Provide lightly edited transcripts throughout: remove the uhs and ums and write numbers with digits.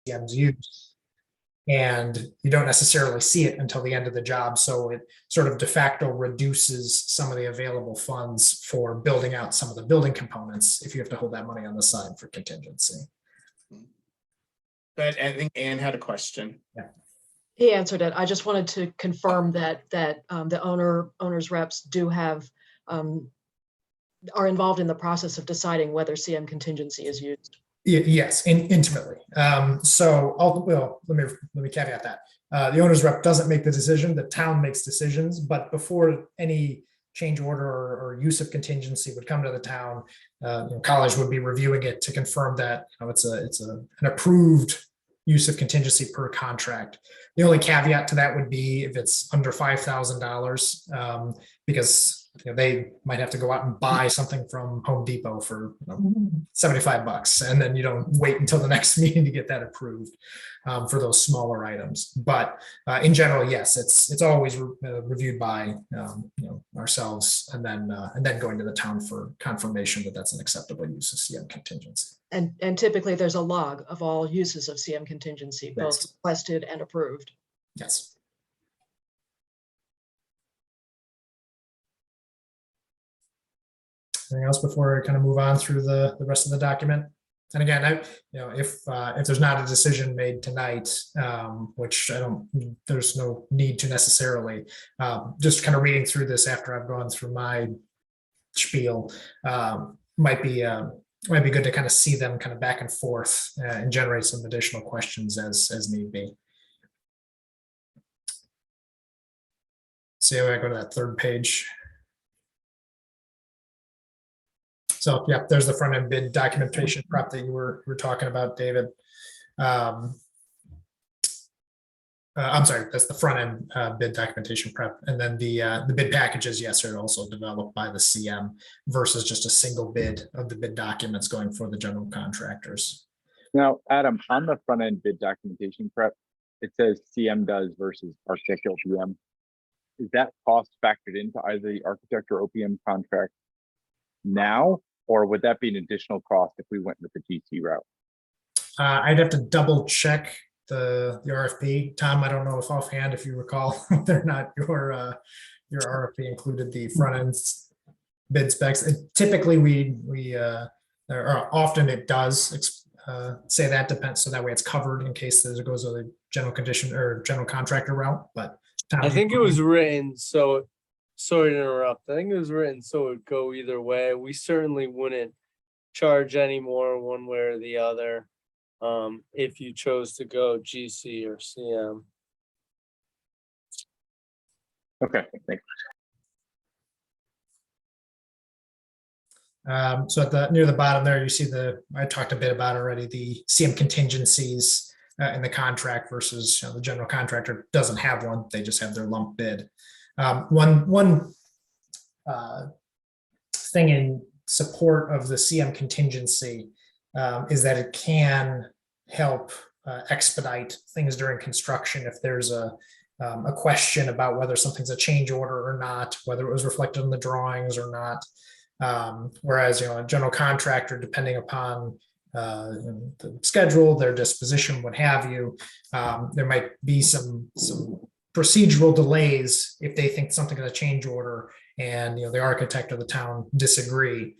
CM's use. And you don't necessarily see it until the end of the job. So it sort of de facto reduces some of the available funds for building out some of the building components if you have to hold that money on the side for contingency. But I think Anne had a question. Yeah. He answered it. I just wanted to confirm that the owner's reps do have are involved in the process of deciding whether CM contingency is used. Yes, intimately. Well, let me caveat that. The owner's rep doesn't make the decision, the town makes decisions, but before any change order or use of contingency would come to the town, college would be reviewing it to confirm that it's an approved use of contingency per contract. The only caveat to that would be if it's under $5,000, because they might have to go out and buy something from Home Depot for $75, and then you don't wait until the next meeting to get that approved for those smaller items. But in general, yes, it's always reviewed by ourselves, and then going to the town for confirmation that that's an acceptable use of CM contingency. And typically there's a log of all uses of CM contingency, both Yes. requested and approved. Yes. Anything else before I kind of move on through the rest of the document? And again, if there's not a decision made tonight, which there's no need to necessarily, just kind of reading through this after I've gone through my spiel, might be good to kind of see them kind of back and forth and generate some additional questions as need be. So I go to that third page. So yeah, there's the front end bid documentation prep that you were talking about, David. I'm sorry, that's the front end bid documentation prep, and then the bid packages, yes, are also developed by the CM versus just a single bid of the bid documents going for the general contractors. Now, Adam, on the front end bid documentation prep, it says CM does versus architect OPM. Is that cost factored into either the architect or OPM contract now, or would that be an additional cost if we went with the GC route? I'd have to double check the RFP. Tom, I don't know if offhand, if you recall, whether or not your RFP included the front end bid specs. Typically, or often it does say that depends, so that way it's covered in case there goes to the general condition or general contractor route. But Tom, I think it was written so. Sorry to interrupt. I think it was written so it would go either way. We certainly wouldn't charge any more one way or the other if you chose to go GC or CM. Okay, thanks. So at near the bottom there, you see I talked a bit about already the CM contingencies in the contract versus the general contractor doesn't have one. They just have their lump bid. One thing in support of the CM contingency is that it can help expedite things during construction if there's a question about whether something's a change order or not, whether it was reflected in the drawings or not. Whereas a general contractor, depending upon the schedule, their disposition, what have you, there might be some procedural delays if they think something is a change order and the architect or the town disagree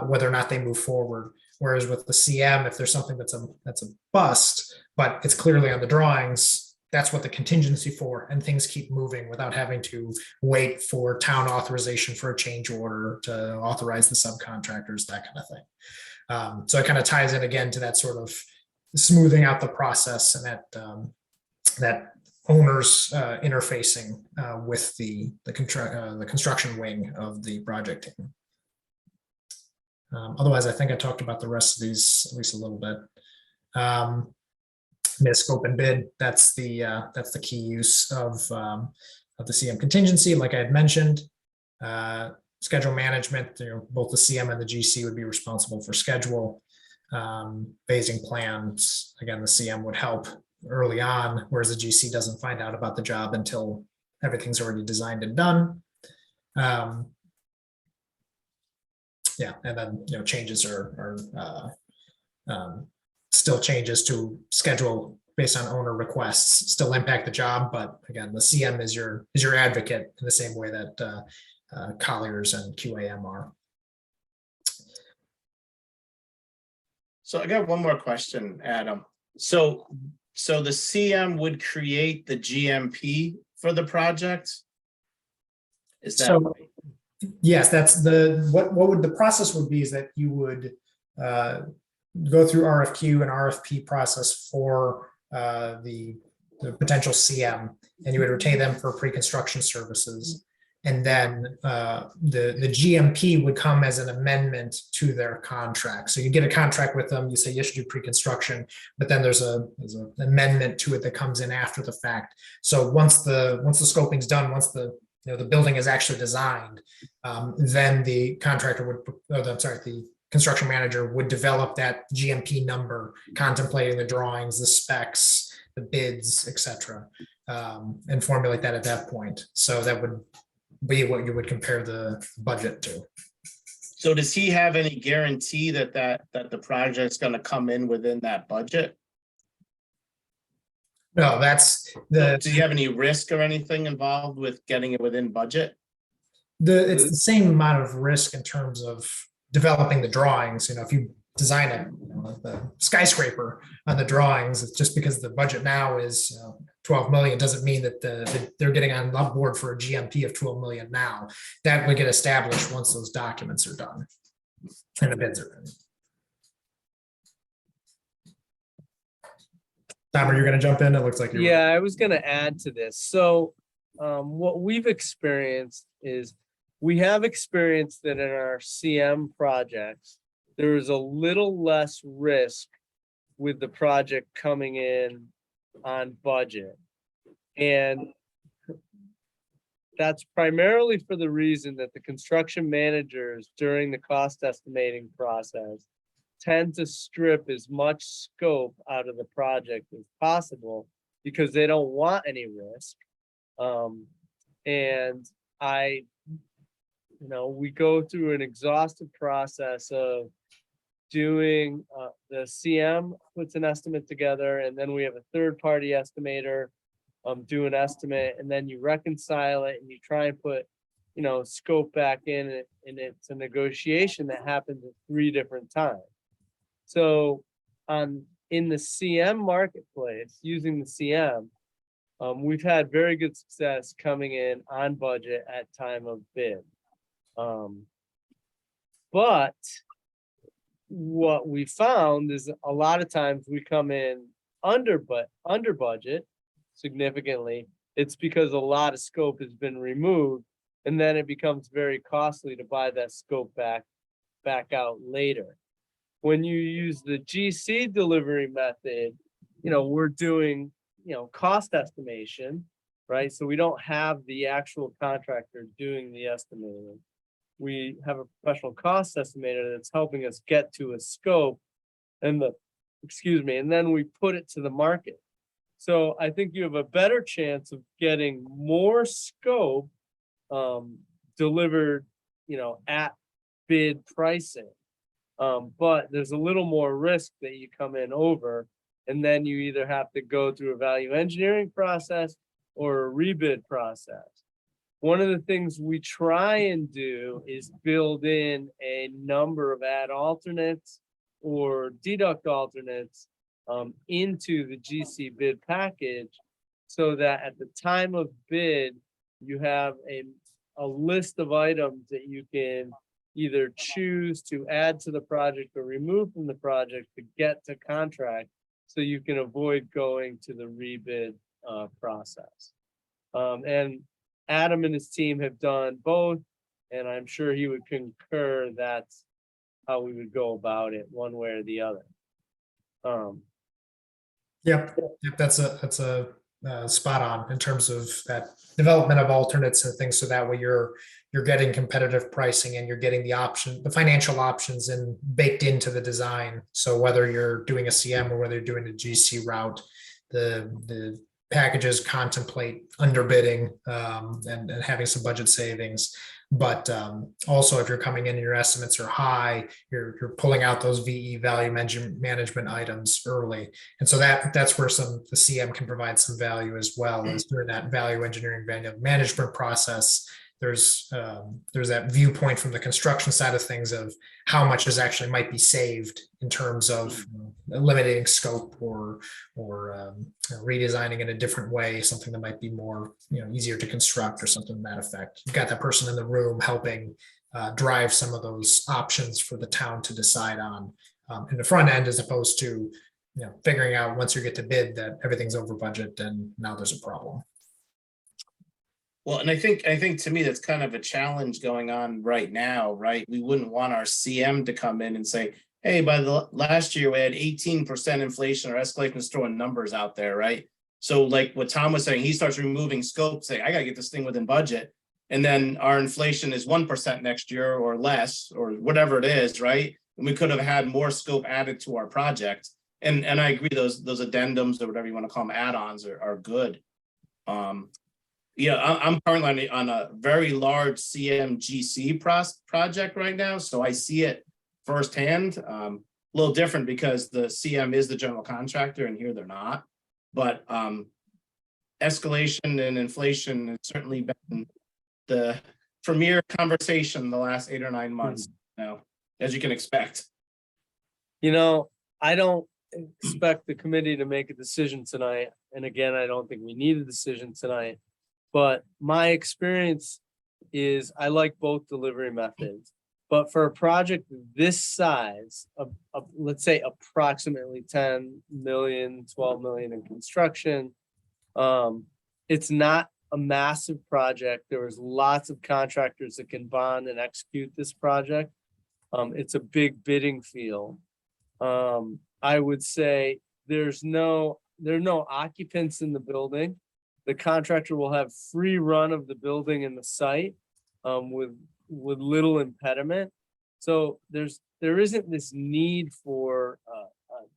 whether or not they move forward. Whereas with the CM, if there's something that's a bust, but it's clearly on the drawings, that's what the contingency for, and things keep moving without having to wait for town authorization for a change order to authorize the subcontractors, that kind of thing. So it kind of ties in again to that sort of smoothing out the process and that owners interfacing with the construction wing of the project team. Otherwise, I think I talked about the rest of these at least a little bit. Scope and bid, that's the key use of the CM contingency. Like I had mentioned, schedule management, both the CM and the GC would be responsible for schedule. Phasing plans, again, the CM would help early on, whereas the GC doesn't find out about the job until everything's already designed and done. Yeah, and then changes are still changes to schedule based on owner requests still impact the job. But again, the CM is your advocate in the same way that Colliers and QAM are. So I got one more question, Adam. So the CM would create the GMP for the project? Is that So right? yes, that's what would the process would be is that you would go through RFQ and RFP process for the potential CM, and you would retain them for pre-construction services. And then the GMP would come as an amendment to their contract. So you get a contract with them, you say you should do pre-construction, but then there's an amendment to it that comes in after the fact. So once the scoping's done, once the building is actually designed, then the contractor the construction manager would develop that GMP number, contemplating the drawings, the specs, the bids, etc., and formulate that at that point. So that would be what you would compare the budget to. So does he have any guarantee that the project's going to come in within that budget? No, that's Do you have any risk or anything involved with getting it within budget? it's the same amount of risk in terms of developing the drawings. If you design a skyscraper on the drawings, it's just because the budget now is 12 million doesn't mean that they're getting on board for a GMP of 12 million now. That would get established once those documents are done and the bids are in. Tom, are you going to jump in? It looks like you're. Yeah, I was gonna add to this. So what we've experienced is we have experienced that in our CM projects, there is a little less risk with the project coming in on budget. And that's primarily for the reason that the construction managers during the cost estimating process tend to strip as much scope out of the project as possible because they don't want any risk. And we go through an exhaustive process of doing the CM puts an estimate together, and then we have a third-party estimator do an estimate, and then you reconcile it and you try and put scope back in it, and it's a negotiation that happens at 3 different times. So in the CM marketplace, using the CM, we've had very good success coming in on budget at time of bid. But what we found is a lot of times we come in under budget significantly. It's because a lot of scope has been removed, and then it becomes very costly to buy that scope back out later. When you use the GC delivery method, we're doing cost estimation, right? So we don't have the actual contractor doing the estimating. We have a professional cost estimator that's helping us get to a scope and then we put it to the market. So I think you have a better chance of getting more scope delivered, at bid pricing. But there's a little more risk that you come in over, and then you either have to go through a value engineering process or a rebid process. One of the things we try and do is build in a number of add alternates or deduct alternates into the GC bid package, so that at the time of bid, you have a list of items that you can either choose to add to the project or remove from the project to get to contract, so you can avoid going to the rebid process. And Adam and his team have done both, and I'm sure he would concur that's how we would go about it, one way or the other. Yep, that's a spot on in terms of that development of alternates and things, so that way you're getting competitive pricing and you're getting the financial options baked into the design. So whether you're doing a CM or whether you're doing a GC route, the packages contemplate underbidding and having some budget savings. But also, if you're coming in and your estimates are high, you're pulling out those VE value management items early, and so that's where the CM can provide some value as well, is during that value engineering value management process. There's that viewpoint from the construction side of things of how much is actually might be saved in terms of eliminating scope or redesigning in a different way, something that might be more easier to construct or something to that effect. You've got that person in the room helping drive some of those options for the town to decide on in the front end, as opposed to figuring out once you get to bid that everything's over budget and now there's a problem. Well, and I think to me, that's kind of a challenge going on right now, right? We wouldn't want our CM to come in and say, hey, by the last year we had 18% inflation or escalation, just throwing numbers out there, right? So like what Tom was saying, he starts removing scope, saying, I gotta get this thing within budget. And then our inflation is 1% next year or less, or whatever it is, right? And we could have had more scope added to our project. And I agree, those addendums or whatever you want to call them, add-ons are good. Yeah, I'm currently on a very large CMGC project right now, so I see it firsthand. A little different because the CM is the general contractor and here they're not. But escalation and inflation has certainly been the premier conversation the last 8 or 9 months, as you can expect. I don't expect the committee to make a decision tonight. And again, I don't think we need a decision tonight. But my experience is I like both delivery methods. But for a project this size, of let's say approximately 10 million, 12 million in construction, it's not a massive project. There was lots of contractors that can bond and execute this project. It's a big bidding field. I would say there are no occupants in the building. The contractor will have free run of the building and the site with little impediment. So there isn't this need for a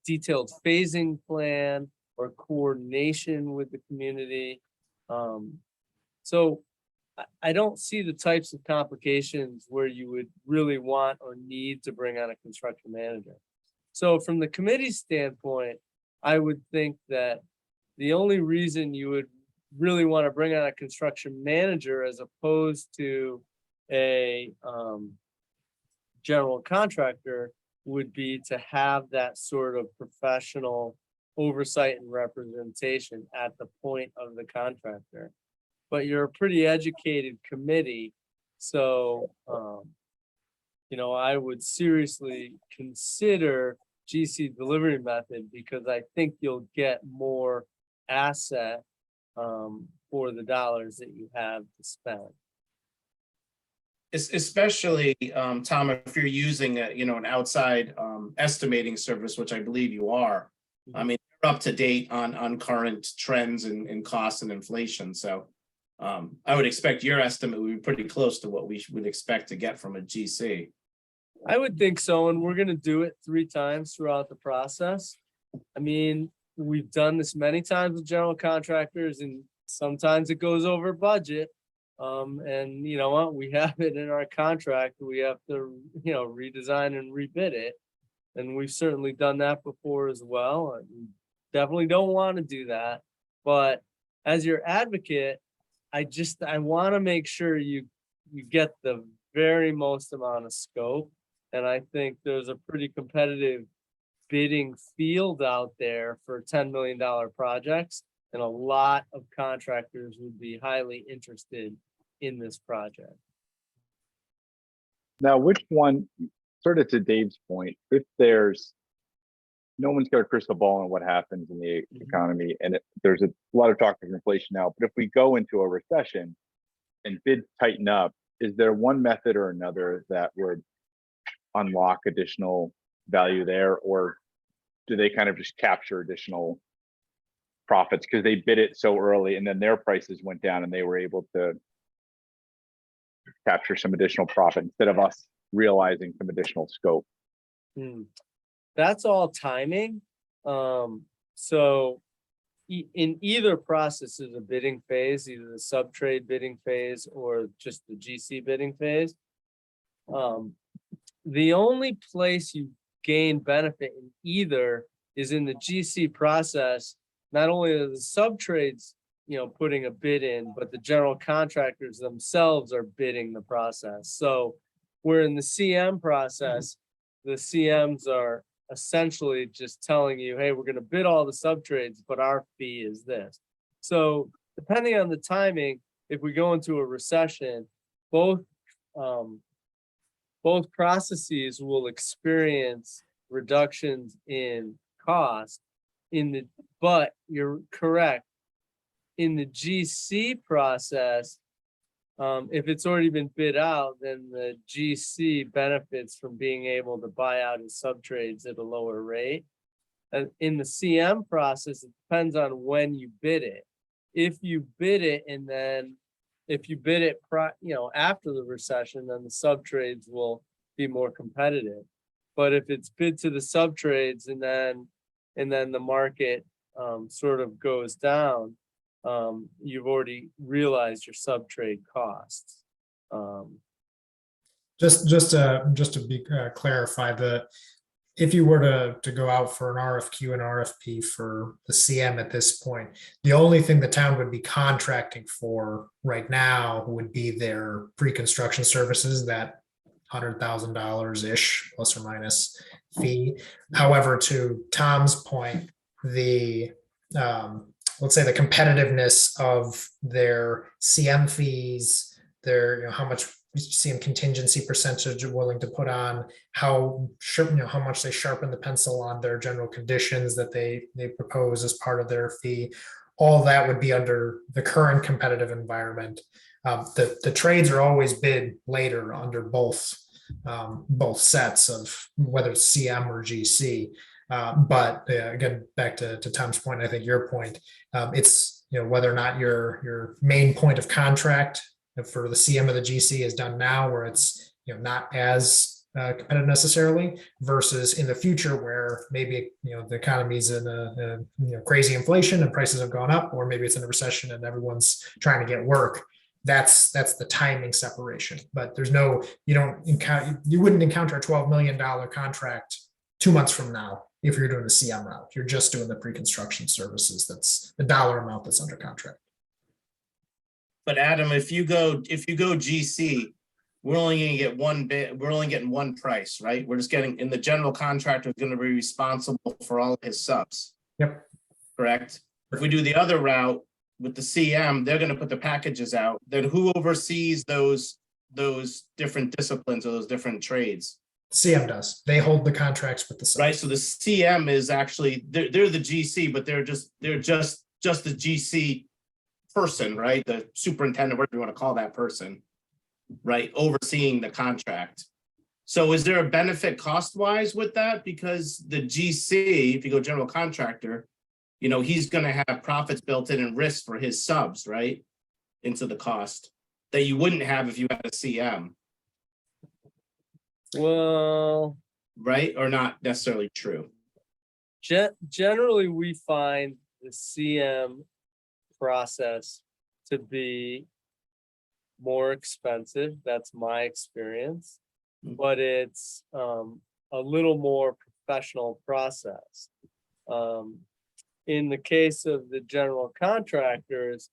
detailed phasing plan or coordination with the community. So I don't see the types of complications where you would really want or need to bring on a construction manager. So from the committee standpoint, I would think that the only reason you would really want to bring on a construction manager as opposed to a general contractor would be to have that sort of professional oversight and representation at the point of the contractor. But you're a pretty educated committee, so I would seriously consider GC delivery method, because I think you'll get more asset for the dollars that you have to spend. Especially, Tom, if you're using an outside estimating service, which I believe you are. I mean, they're up to date on current trends and costs and inflation. So I would expect your estimate would be pretty close to what we would expect to get from a GC. I would think so, and we're gonna do it 3 times throughout the process. I mean, we've done this many times with general contractors, and sometimes it goes over budget. And you know what? We have it in our contract. We have to, redesign and rebid it. And we've certainly done that before as well. And definitely don't want to do that. But as your advocate, I want to make sure you get the very most amount of scope. And I think there's a pretty competitive bidding field out there for $10 million projects. And a lot of contractors would be highly interested in this project. Now, which one, sort of to Dave's point, if no one's got a crystal ball on what happens in the economy, and there's a lot of talk of inflation now, but if we go into a recession and bids tighten up, is there one method or another that would unlock additional value there, or do they kind of just capture additional profits because they bid it so early and then their prices went down and they were able to capture some additional profit instead of us realizing some additional scope? That's all timing. So, in either process is a bidding phase, either the sub-trade bidding phase or just the GC bidding phase. The only place you gain benefit in either is in the GC process. Not only are the sub-trades, putting a bid in, but the general contractors themselves are bidding the process. So where in the CM process, the CMs are essentially just telling you, hey, we're gonna bid all the sub-trades, but our fee is this. So depending on the timing, if we go into a recession, both processes will experience reductions in cost but you're correct. In the GC process, if it's already been bid out, then the GC benefits from being able to buy out his sub-trades at a lower rate. And in the CM process, it depends on when you bid it. If you bid it after the recession, then the sub-trades will be more competitive. But if it's bid to the sub-trades and then the market sort of goes down, you've already realized your sub-trade costs. Just to be clarify, if you were to go out for an RFQ and RFP for the CM at this point, the only thing the town would be contracting for right now would be their pre-construction services, that $100,000 plus or minus fee. However, to Tom's point, the let's say the competitiveness of their CM fees, their how much CM contingency percentage are willing to put on, how much they sharpen the pencil on their general conditions that they propose as part of their fee, all that would be under the current competitive environment. The trades are always bid later under both sets of whether it's CM or GC. But again, back to Tom's point, I think your point, it's whether or not your main point of contract for the CM or the GC is done now, where it's not as competitive necessarily, versus in the future where maybe the economy's in a crazy inflation and prices have gone up, or maybe it's in a recession and everyone's trying to get work. That's the timing separation. But there's you wouldn't encounter a $12 million contract 2 months from now if you're doing the CM route. You're just doing the pre-construction services. That's the dollar amount that's under contract. But Adam, if you go GC, we're only going to get one bid. We're only getting one price, right? We're just getting, and the general contractor is going to be responsible for all of his subs. Yep. Correct. If we do the other route with the CM, they're going to put the packages out. Then who oversees those different disciplines or those different trades? CM does. They hold the contracts with the subs. Right. So the CM is actually they're the GC, but they're just the GC person, right? The superintendent, whatever you want to call that person, right? Overseeing the contract. So is there a benefit cost wise with that? Because the GC, if you go general contractor, he's going to have profits built in and risk for his subs, right? Into the cost that you wouldn't have if you had a CM. Well, right? Or not necessarily true. Generally, we find the CM process to be more expensive. That's my experience, but it's a little more professional process. In the case of the general contractors,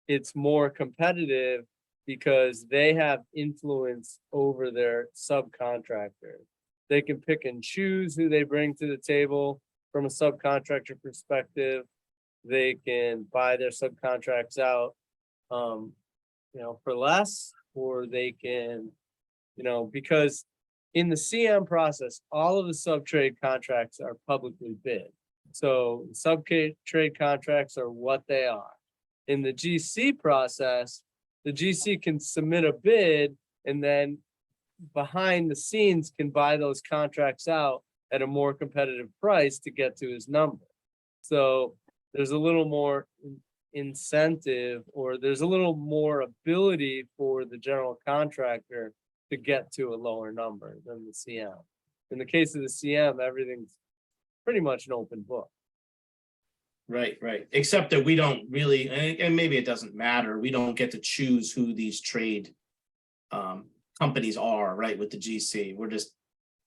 it's more competitive because they have influence over their subcontractors. They can pick and choose who they bring to the table from a subcontractor perspective. They can buy their subcontracts out, for less, or they can, because in the CM process, all of the sub-trade contracts are publicly bid. So sub-trade contracts are what they are. In the GC process, the GC can submit a bid and then behind the scenes can buy those contracts out at a more competitive price to get to his number. So there's a little more incentive, or there's a little more ability for the general contractor to get to a lower number than the CM. In the case of the CM, everything's pretty much an open book. Right, right. Except that we don't really, and maybe it doesn't matter. We don't get to choose who these trade companies are, right, with the GC. We're just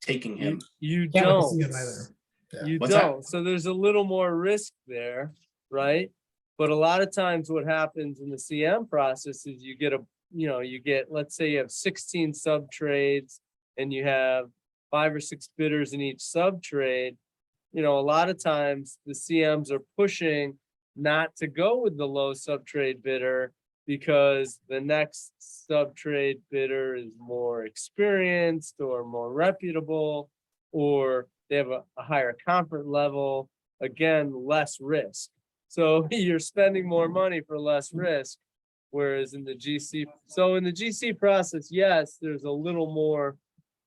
taking him. You Can't with don't. the CM either. Yeah. You What's that? don't. So there's a little more risk there, right? But a lot of times what happens in the CM process is you get let's say you have 16 sub trades and you have 5 or 6 bidders in each sub trade. A lot of times the CMs are pushing not to go with the low sub trade bidder because the next sub trade bidder is more experienced or more reputable, or they have a higher comfort level, again, less risk. So you're spending more money for less risk, whereas in the GC, process, yes, there's a little more,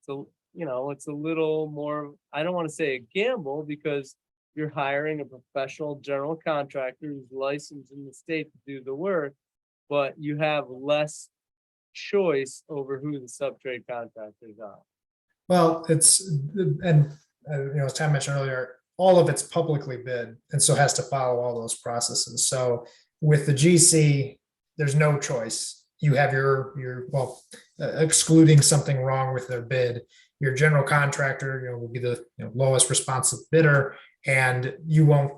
so, it's a little more, I don't want to say a gamble because you're hiring a professional general contractor who's licensed in the state to do the work, but you have less choice over who the subtrade contractors are. Well, as Tom mentioned earlier, all of it's publicly bid and so has to follow all those processes. So with the GC, there's no choice. You have excluding something wrong with their bid, your general contractor, will be the lowest responsive bidder, and you won't,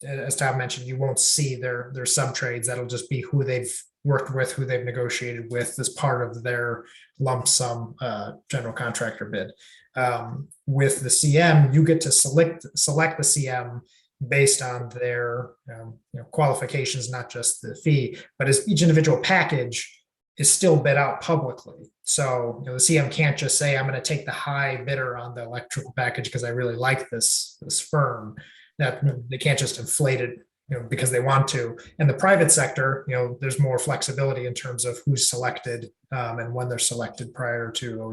as Tom mentioned, you won't see their sub trades. That'll just be who they've worked with, who they've negotiated with as part of their lump sum general contractor bid. With the CM, you get to select the CM based on their qualifications, not just the fee, but as each individual package is still bid out publicly. So the CM can't just say, I'm going to take the high bidder on the electrical package because I really like this firm. That they can't just inflate it because they want to. In the private sector, there's more flexibility in terms of who's selected and when they're selected prior to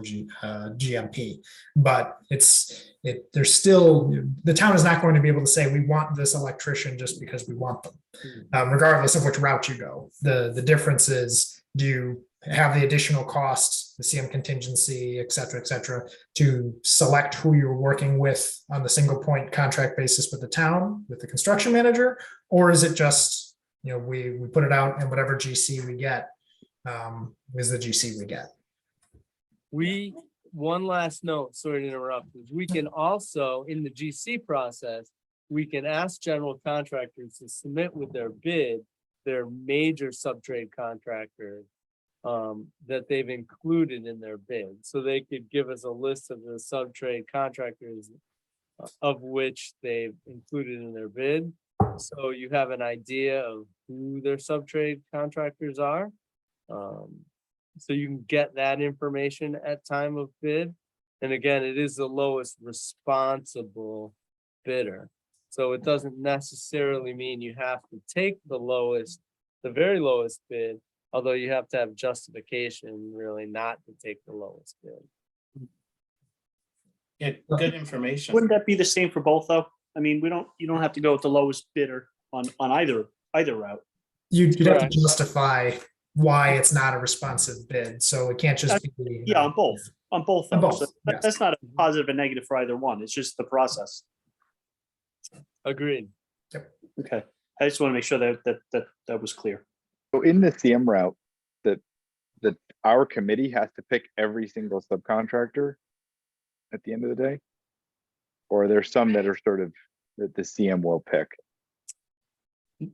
GMP. But there's still, the town is not going to be able to say, we want this electrician just because we want them, regardless of which route you go. The difference is, do you have the additional costs, the CM contingency, et cetera, to select who you're working with on the single point contract basis with the town, with the construction manager? Or is it just, we put it out and whatever GC we get is the GC we get? One last note, sorry to interrupt, is we can also, in the GC process, we can ask general contractors to submit with their bid, their major subtrade contractors that they've included in their bid. So they could give us a list of the subtrade contractors of which they've included in their bid. So you have an idea of who their subtrade contractors are. So you can get that information at time of bid. And again, it is the lowest responsible bidder. So it doesn't necessarily mean you have to take the very lowest bid, although you have to have justification really not to take the lowest bid. Yeah, good information. Wouldn't that be the same for both though? I mean, you don't have to go with the lowest bidder on either route. You'd have to Correct. justify why it's not a responsive bid. So it can't just be. Yeah, on both. On both, So yes. that's not a positive and negative for either one. It's just the process. Agreed. Okay. I just want to make sure that was clear. So in the CM route, that our committee has to pick every single subcontractor at the end of the day? Or are there some that are sort of that the CM will pick?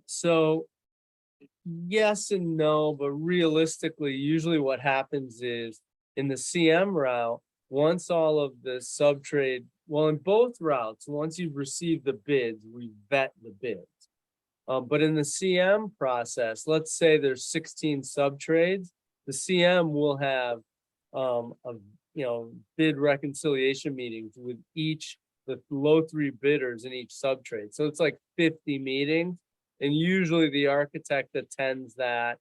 So yes and no, but realistically, usually what happens is in the CM route, once all of the subtrade, well, in both routes, once you've received the bids, we vet the bids. But in the CM process, let's say there's 16 subtrades, the CM will have bid reconciliation meetings with the low 3 bidders in each subtrade. So it's like 50 meetings, and usually the architect attends that,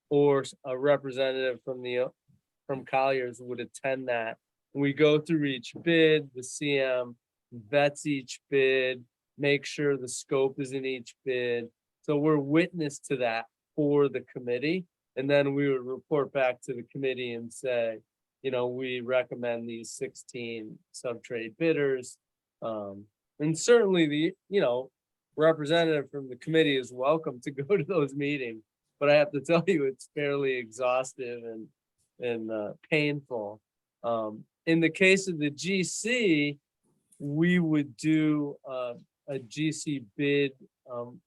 or a representative from Colliers would attend that. We go through each bid, the CM vets each bid, make sure the scope is in each bid. So we're witness to that for the committee. And then we would report back to the committee and say, we recommend these 16 subtrade bidders. And certainly representative from the committee is welcome to go to those meetings, but I have to tell you, it's fairly exhaustive and painful. In the case of the GC, we would do a GC bid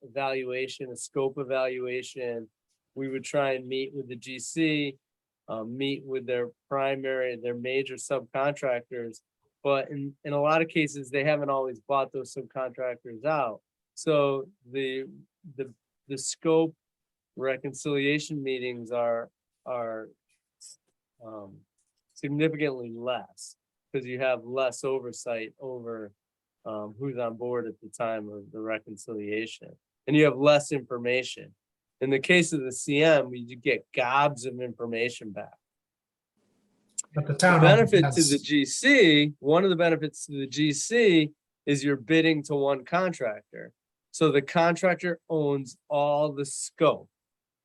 evaluation, a scope evaluation. We would try and meet with the GC, meet with their major subcontractors. But in a lot of cases, they haven't always bought those subcontractors out. So the scope reconciliation meetings are significantly less because you have less oversight over who's on board at the time of the reconciliation, and you have less information. In the case of the CM, you get gobs of information back. But the The town. benefit has- to the GC, one of the benefits to the GC is you're bidding to one contractor. So the contractor owns all the scope.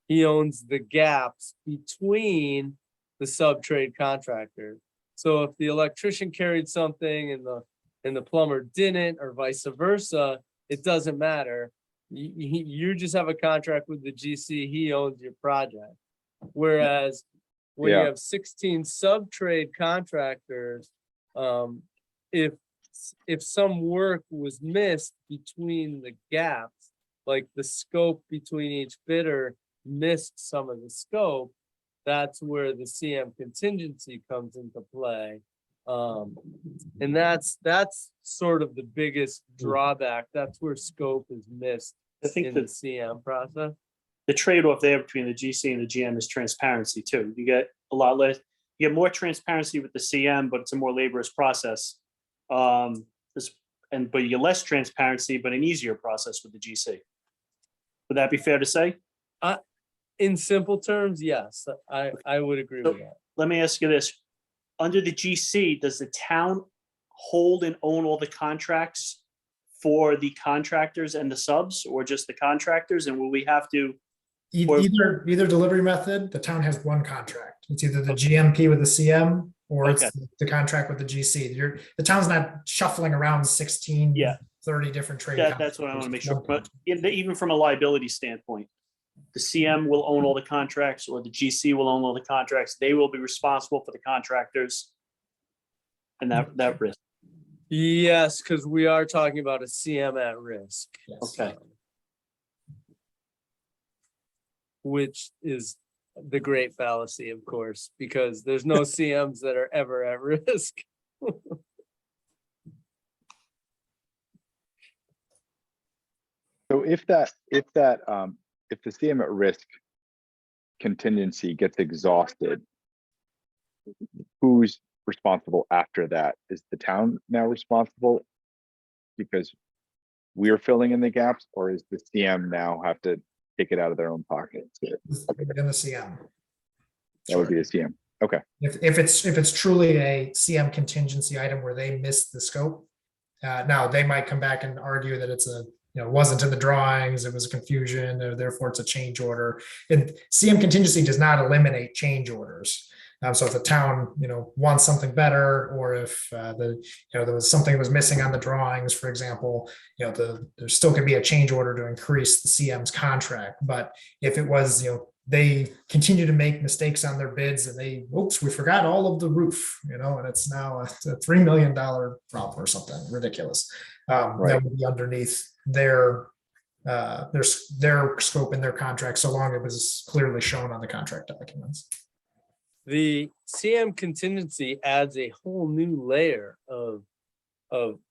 He owns the gaps between the sub-trade contractors. So if the electrician carried something and the plumber didn't, or vice versa, it doesn't matter. You just have a contract with the GC, he owns your project. Whereas when you Yeah. have 16 sub-trade contractors, if some work was missed between the gaps, like the scope between each bidder missed some of the scope, that's where the CM contingency comes into play. And that's sort of the biggest drawback. That's where scope is missed I think in the that CM process. the trade-off there between the GC and the GM is transparency too. You get a lot less, you get more transparency with the CM, but it's a more laborious process. But you get less transparency, but an easier process with the GC. Would that be fair to say? In simple terms, yes, I would agree with that. Let me ask you this. Under the GC, does the town hold and own all the contracts for the contractors and the subs, or just the contractors? And will we have to? Either delivery method, the town has one contract. It's either the GMP with the CM or it's the contract with the GC. The town's not shuffling around 16, Yeah. 30 different trade. That's what I want to make sure. contracts. But even from a liability standpoint, the CM will own all the contracts, or the GC will own all the contracts. They will be responsible for the contractors and that risk. Yes, because we are talking about a CM at risk. Yes. Okay. Which is the great fallacy, of course, because there's no CMs that are ever at risk. So if the CM at risk contingency gets exhausted, who's responsible after that? Is the town now responsible because we're filling in the gaps, or is the CM now have to take it out of their own pocket? Within the CM. That would be the CM. Okay. If it's truly a CM contingency item where they missed the scope, now they might come back and argue that it's wasn't in the drawings, it was confusion, or therefore it's a change order. And CM contingency does not eliminate change orders. So if the town, wants something better, or if there was something that was missing on the drawings, for example, there still could be a change order to increase the CM's contract. But if it was, they continue to make mistakes on their bids and we forgot all of the roof, and it's now a $3 million problem or something ridiculous. That would be underneath their scope in their contract, so long it was clearly shown on the contract documents. The CM contingency adds a whole new layer of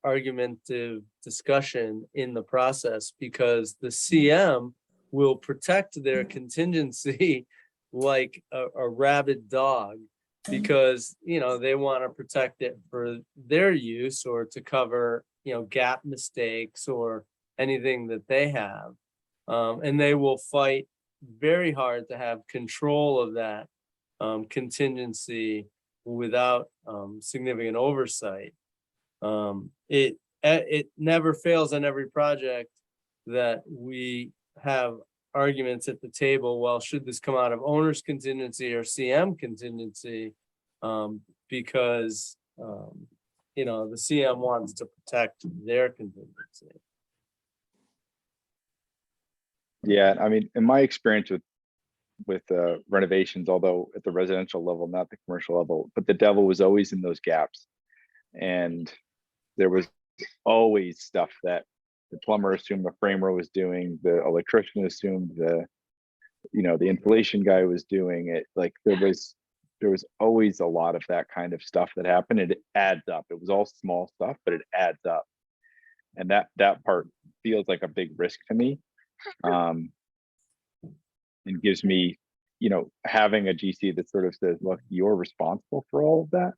argumentative discussion in the process, because the CM will protect their contingency like a rabid dog, because they want to protect it for their use or to cover gap mistakes or anything that they have, and they will fight very hard to have control of that contingency without significant oversight. It never fails on every project that we have arguments at the table. Well, should this come out of owner's contingency or CM contingency? Because the CM wants to protect their contingency. Yeah, I mean, in my experience with renovations, although at the residential level, not the commercial level, but the devil was always in those gaps. And there was always stuff that the plumber assumed the framer was doing, the electrician assumed the insulation guy was doing it. Like there was always a lot of that kind of stuff that happened. It adds up. It was all small stuff, but it adds up. And that part feels like a big risk to me. And gives me, having a GC that sort of says, look, you're responsible for all of that.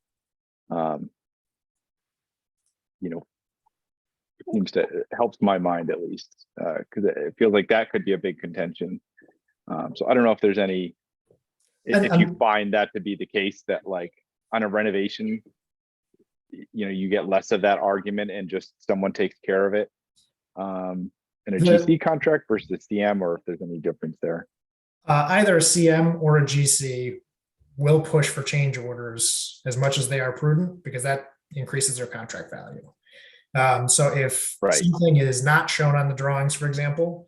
It helps my mind at least, because it feels like that could be a big contention. So I don't know if there's any, if you find that to be the case, that like on a renovation, you get less of that argument and just someone takes care of it in a GC contract versus a CM, or if there's any difference there. Either a CM or a GC will push for change orders as much as they are prudent, because that increases their contract value. So if something is not shown on the drawings, for example,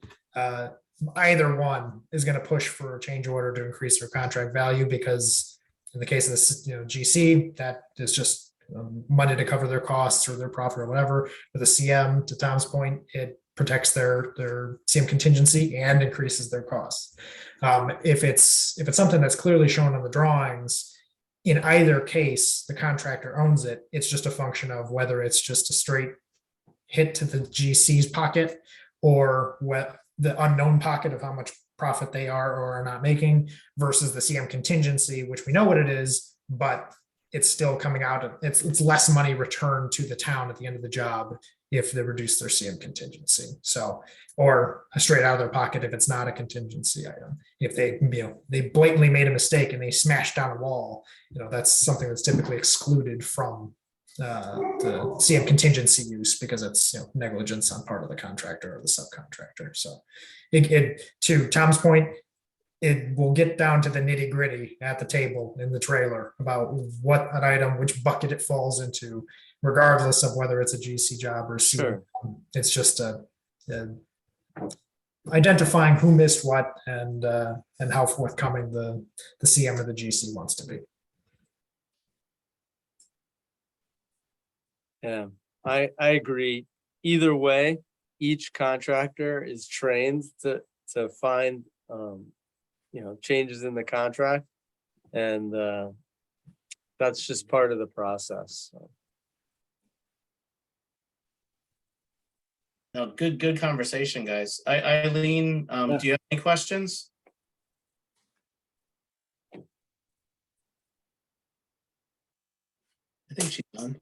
either one is going to push for a change order to increase their contract value, because in the case of this, GC, that is just money to cover their costs or their profit or whatever. With a CM, to Tom's point, it protects their CM contingency and increases their costs. If it's something that's clearly shown on the drawings, in either case, the contractor owns it. It's just a function of whether it's just a straight hit to the GC's pocket, or what the unknown pocket of how much profit they are or are not making, versus the CM contingency, which we know what it is, but it's still coming out. It's less money returned to the town at the end of the job if they reduce their CM contingency. So, or a straight out of their pocket if it's not a contingency item. If they, they blatantly made a mistake and they smashed down a wall, that's something that's typically excluded from the CM contingency use, because it's negligence on part of the contractor or the subcontractor. So, to Tom's point, it will get down to the nitty gritty at the table in the trailer about what an item, which bucket it falls into, regardless of whether it's a GC job or CM. Sure. It's just identifying who missed what and how forthcoming the CM or the GC wants to be. Yeah, I agree. Either way, each contractor is trained to find changes in the contract, and that's just part of the process. So. No, good conversation, guys. Eileen, do you have any questions? I think she's done.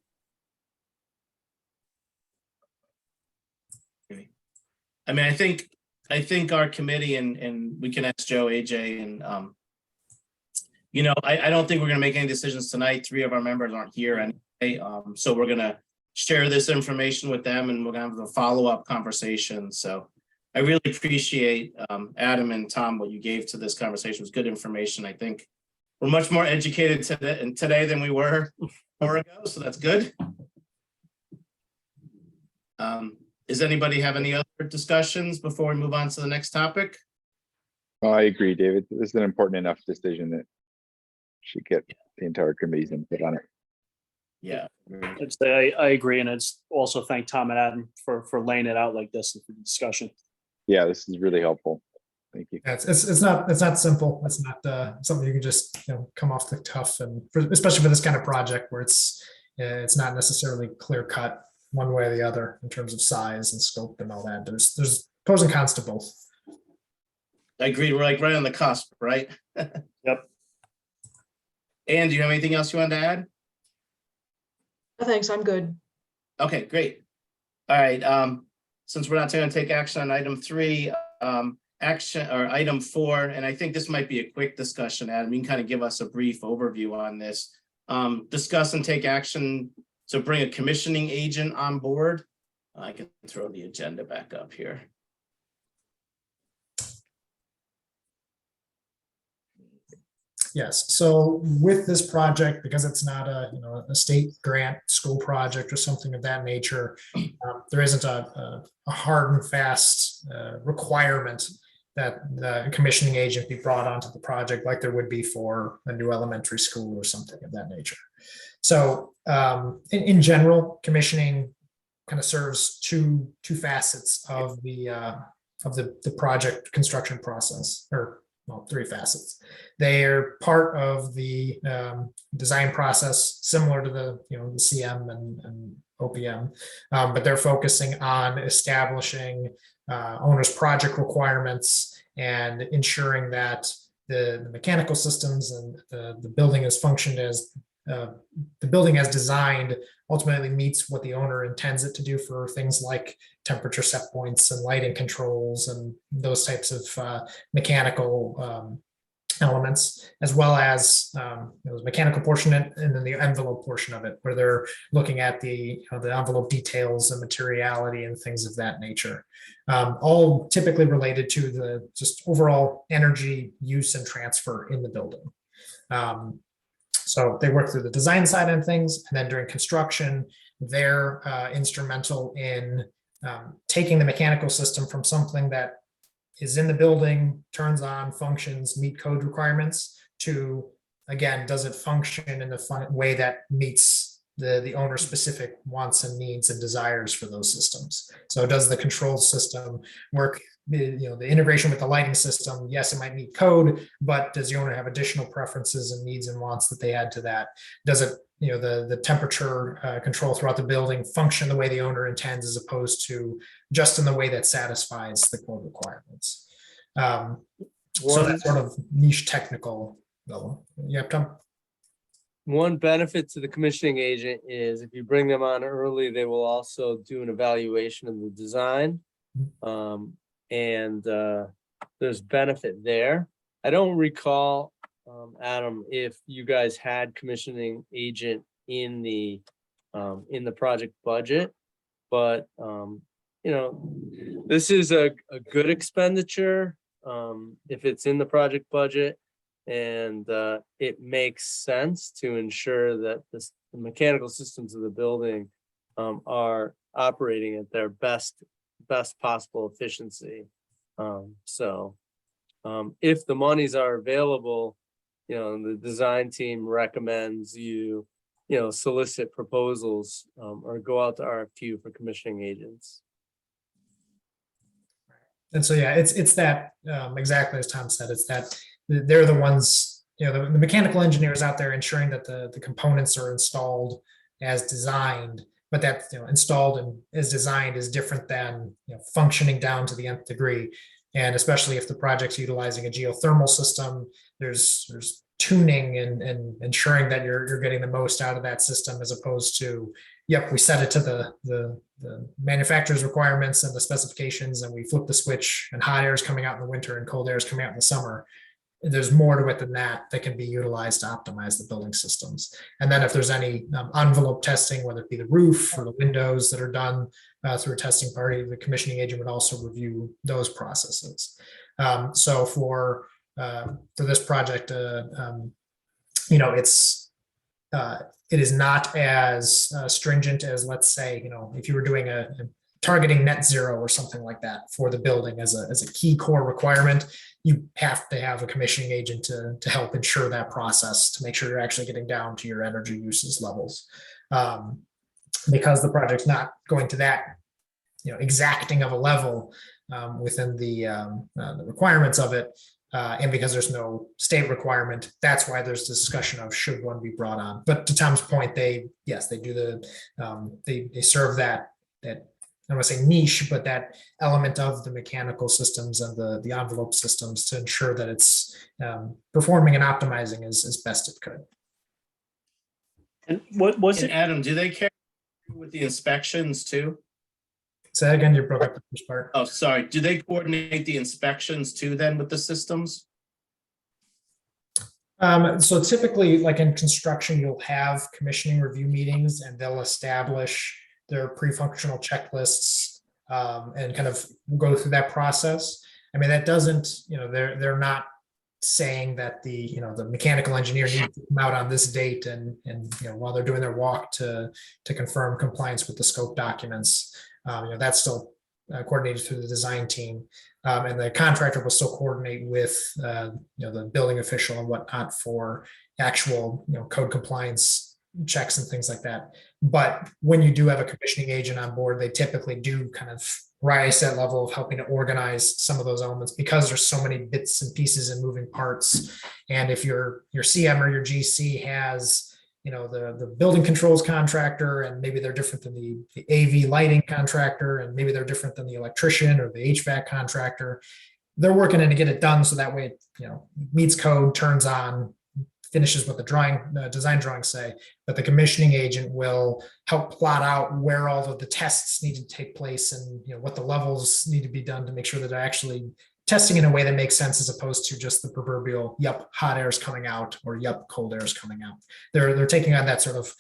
I mean, I think our committee, and we can ask Joe, AJ, and I don't think we're going to make any decisions tonight. 3 of our members aren't here anyway, so we're going to share this information with them, and we're going to have a follow-up conversation. So I really appreciate Adam and Tom, what you gave to this conversation. It was good information. I think we're much more educated today than we were an hour ago, so that's good. Does anybody have any other discussions before we move on to the next topic? Well, I agree, David. This is an important enough decision that should get the entire committee's input on it. Yeah, I agree, and it's also thank Tom and Adam for laying it out like this and for the discussion. Yeah, this is really helpful. Thank you. Yeah, it's not simple. It's not something you can just come off the cuff, and especially for this kind of project where it's not necessarily clear cut one way or the other in terms of size and scope and all that. There's pros and cons to both. I agree. We're like right on the cusp, right? Yep. Ann, do you have anything else you wanted to add? No, thanks, I'm good. Okay, great. All right. Since we're not going to take action on item 3, item 4, and I think this might be a quick discussion, Adam. You can kind of give us a brief overview on this. Discuss and take action to bring a commissioning agent on board. I can throw the agenda back up here. Yes. So with this project, because it's not a state grant school project or something of that nature, there isn't a hard and fast requirement that the commissioning agent be brought onto the project like there would be for a new elementary school or something of that nature. So in general, commissioning kind of serves two facets of the project construction process, or well, three facets. They are part of the design process, similar to the the CM and OPM, but they're focusing on establishing owner's project requirements and ensuring that the mechanical systems and the building is functioned as the building as designed ultimately meets what the owner intends it to do for things like temperature set points and lighting controls and those types of mechanical elements, as well as the mechanical portion and then the envelope portion of it, where they're looking at the envelope details and materiality and things of that nature, all typically related to the just overall energy use and transfer in the building. So they work through the design side of things, and then during construction, they're instrumental in taking the mechanical system from something that is in the building, turns on, functions, meet code requirements, to, again, does it function in the way that meets the owner's specific wants and needs and desires for those systems. So does the control system work? The integration with the lighting system, yes, it might meet code, but does the owner have additional preferences and needs and wants that they add to that? Does it, the temperature control throughout the building function the way the owner intends, as opposed to just in the way that satisfies the code requirements? So that's sort of niche technical level. Yep, Tom. One benefit to the commissioning agent is if you bring them on early, they will also do an evaluation of the design. And there's benefit there. I don't recall, Adam, if you guys had commissioning agent in the project budget, but this is a good expenditure if it's in the project budget, and it makes sense to ensure that the mechanical systems of the building are operating at their best possible efficiency. So if the monies are available, the design team recommends you solicit proposals or go out to RFQ for commissioning agents. And so, yeah, it's that exactly as Tom said, it's that they're the ones, the mechanical engineers out there ensuring that the components are installed as designed, but that installed and as designed is different than functioning down to the nth degree. And especially if the project's utilizing a geothermal system, there's tuning and ensuring that you're getting the most out of that system, as opposed to, yep, we set it to the manufacturer's requirements and the specifications, and we flip the switch, and hot air is coming out in the winter and cold air is coming out in the summer. There's more to it than that can be utilized to optimize the building systems. And then if there's any envelope testing, whether it be the roof or the windows that are done through a testing party, the commissioning agent would also review those processes. So for this project, it is not as stringent as, let's say, if you were doing a targeting net zero or something like that for the building as a key core requirement. You have to have a commissioning agent to help ensure that process, to make sure you're actually getting down to your energy uses levels. Because the project's not going to that exacting of a level within the requirements of it, and because there's no state requirement, that's why there's discussion of should one be brought on. But to Tom's point, they do they serve that I don't want to say niche, but that element of the mechanical systems and the envelope systems to ensure that it's performing and optimizing as best it could. And what was it? Adam, do they carry with the inspections too? Say that again, you broke up the first part. Oh, sorry. Do they coordinate the inspections too then with the systems? So typically, like in construction, you'll have commissioning review meetings, and they'll establish their pre-functional checklists and kind of go through that process. I mean, that doesn't, they're not saying that the mechanical engineer needs to come out on this date and while they're doing their walk to confirm compliance with the scope documents. That's still coordinated through the design team. And the contractor will still coordinate with, the building official and whatnot for actual, code compliance checks and things like that. But when you do have a commissioning agent on board, they typically do kind of rise that level of helping to organize some of those elements because there's so many bits and pieces and moving parts. And if your CM or your GC has, the building controls contractor, and maybe they're different than the AV lighting contractor, and maybe they're different than the electrician or the HVAC contractor, they're working in to get it done so that way it, meets code, turns on, finishes what the design drawings say, but the commissioning agent will help plot out where all of the tests need to take place and what the levels need to be done to make sure that they're actually testing in a way that makes sense as opposed to just the proverbial, yep, hot air is coming out, or yep, cold air is coming out. They're taking on that sort of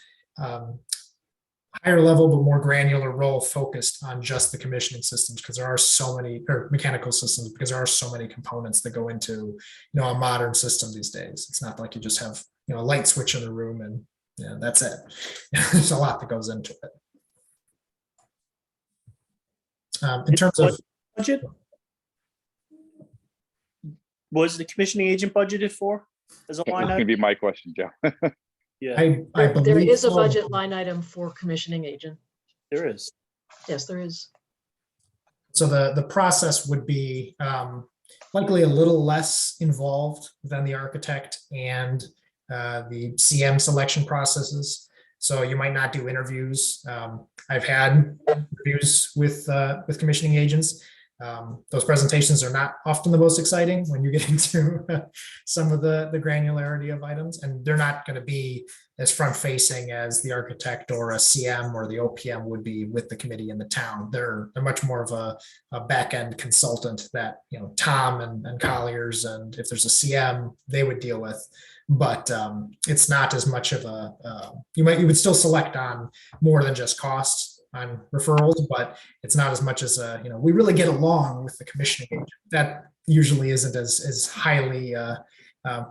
higher level but more granular role focused on just the commissioning systems because there are so many, or mechanical systems, because there are so many components that go into a modern system these days. It's not like you just have a light switch in the room and that's it. There's a lot that goes into it. In terms of budget, was the commissioning agent budgeted for as a That's line going to item? be my question, Joe. Yeah, I There believe is a so. budget line item for commissioning agent. there is. Yes, there is. So the process would be likely a little less involved than the architect and the CM selection processes. So you might not do interviews. I've had interviews with commissioning agents. Those presentations are not often the most exciting when you get into some of the granularity of items, and they're not going to be as front facing as the architect or a CM or the OPM would be with the committee in the town. They're much more of a back end consultant that Tom and Colliers, and if there's a CM, they would deal with. But it's not as much of you would still select on more than just costs on referrals, but it's not as much as we really get along with the commissioning agent. That usually isn't as highly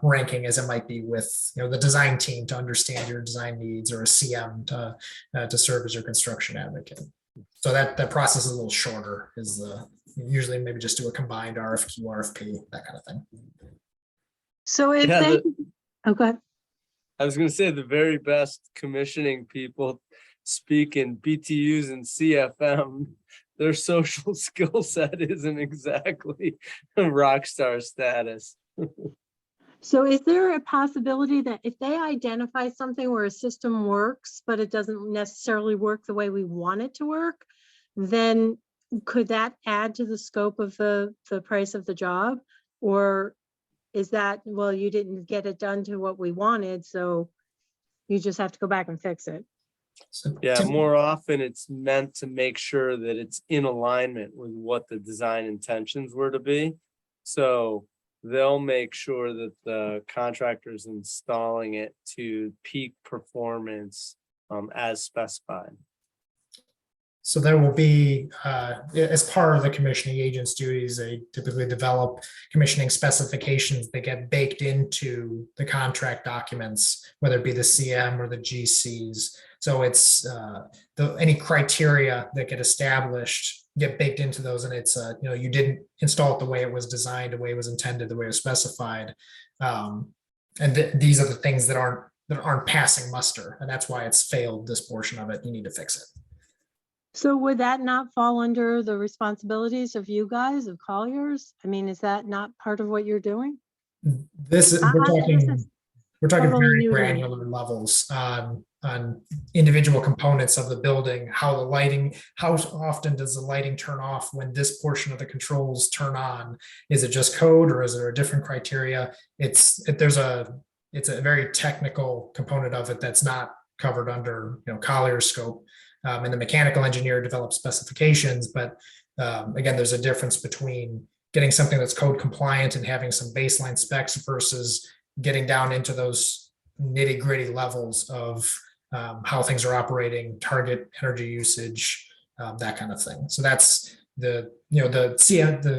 ranking as it might be with the design team to understand your design needs, or a CM to serve as your construction advocate. So that process is a little shorter. Usually maybe just do a combined RFQ, RFP, that kind of thing. So if Yeah, they, oh, go ahead. I was gonna say the very best commissioning people speak in BTUs and CFM. Their social skill set isn't exactly rock star status. So is there a possibility that if they identify something where a system works, but it doesn't necessarily work the way we want it to work, then could that add to the scope of the price of the job? Or is that, well, you didn't get it done to what we wanted, so you just have to go back and fix it? So Yeah, more often it's meant to make sure that it's in alignment with what the design intentions were to be. So they'll make sure that the contractor's installing it to peak performance as specified. So there will be, as part of the commissioning agent's duties, they typically develop commissioning specifications that get baked into the contract documents, whether it be the CM or the GCs. So it's any criteria that get established get baked into those, and it's you didn't install it the way it was designed, the way it was intended, the way it was specified, and these are the things that aren't passing muster, and that's why it's failed this portion of it. You need to fix it. So would that not fall under the responsibilities of you guys, of Colliers? I mean, is that not part of what you're doing? This is, we're talking totally very new to me. granular levels on individual components of the building, how often does the lighting turn off when this portion of the controls turn on? Is it just code, or is there a different criteria? It's a very technical component of it that's not covered under Collier's scope. And the mechanical engineer develops specifications, but again, there's a difference between getting something that's code compliant and having some baseline specs versus getting down into those nitty gritty levels of how things are operating, target energy usage, that kind of thing. So that's the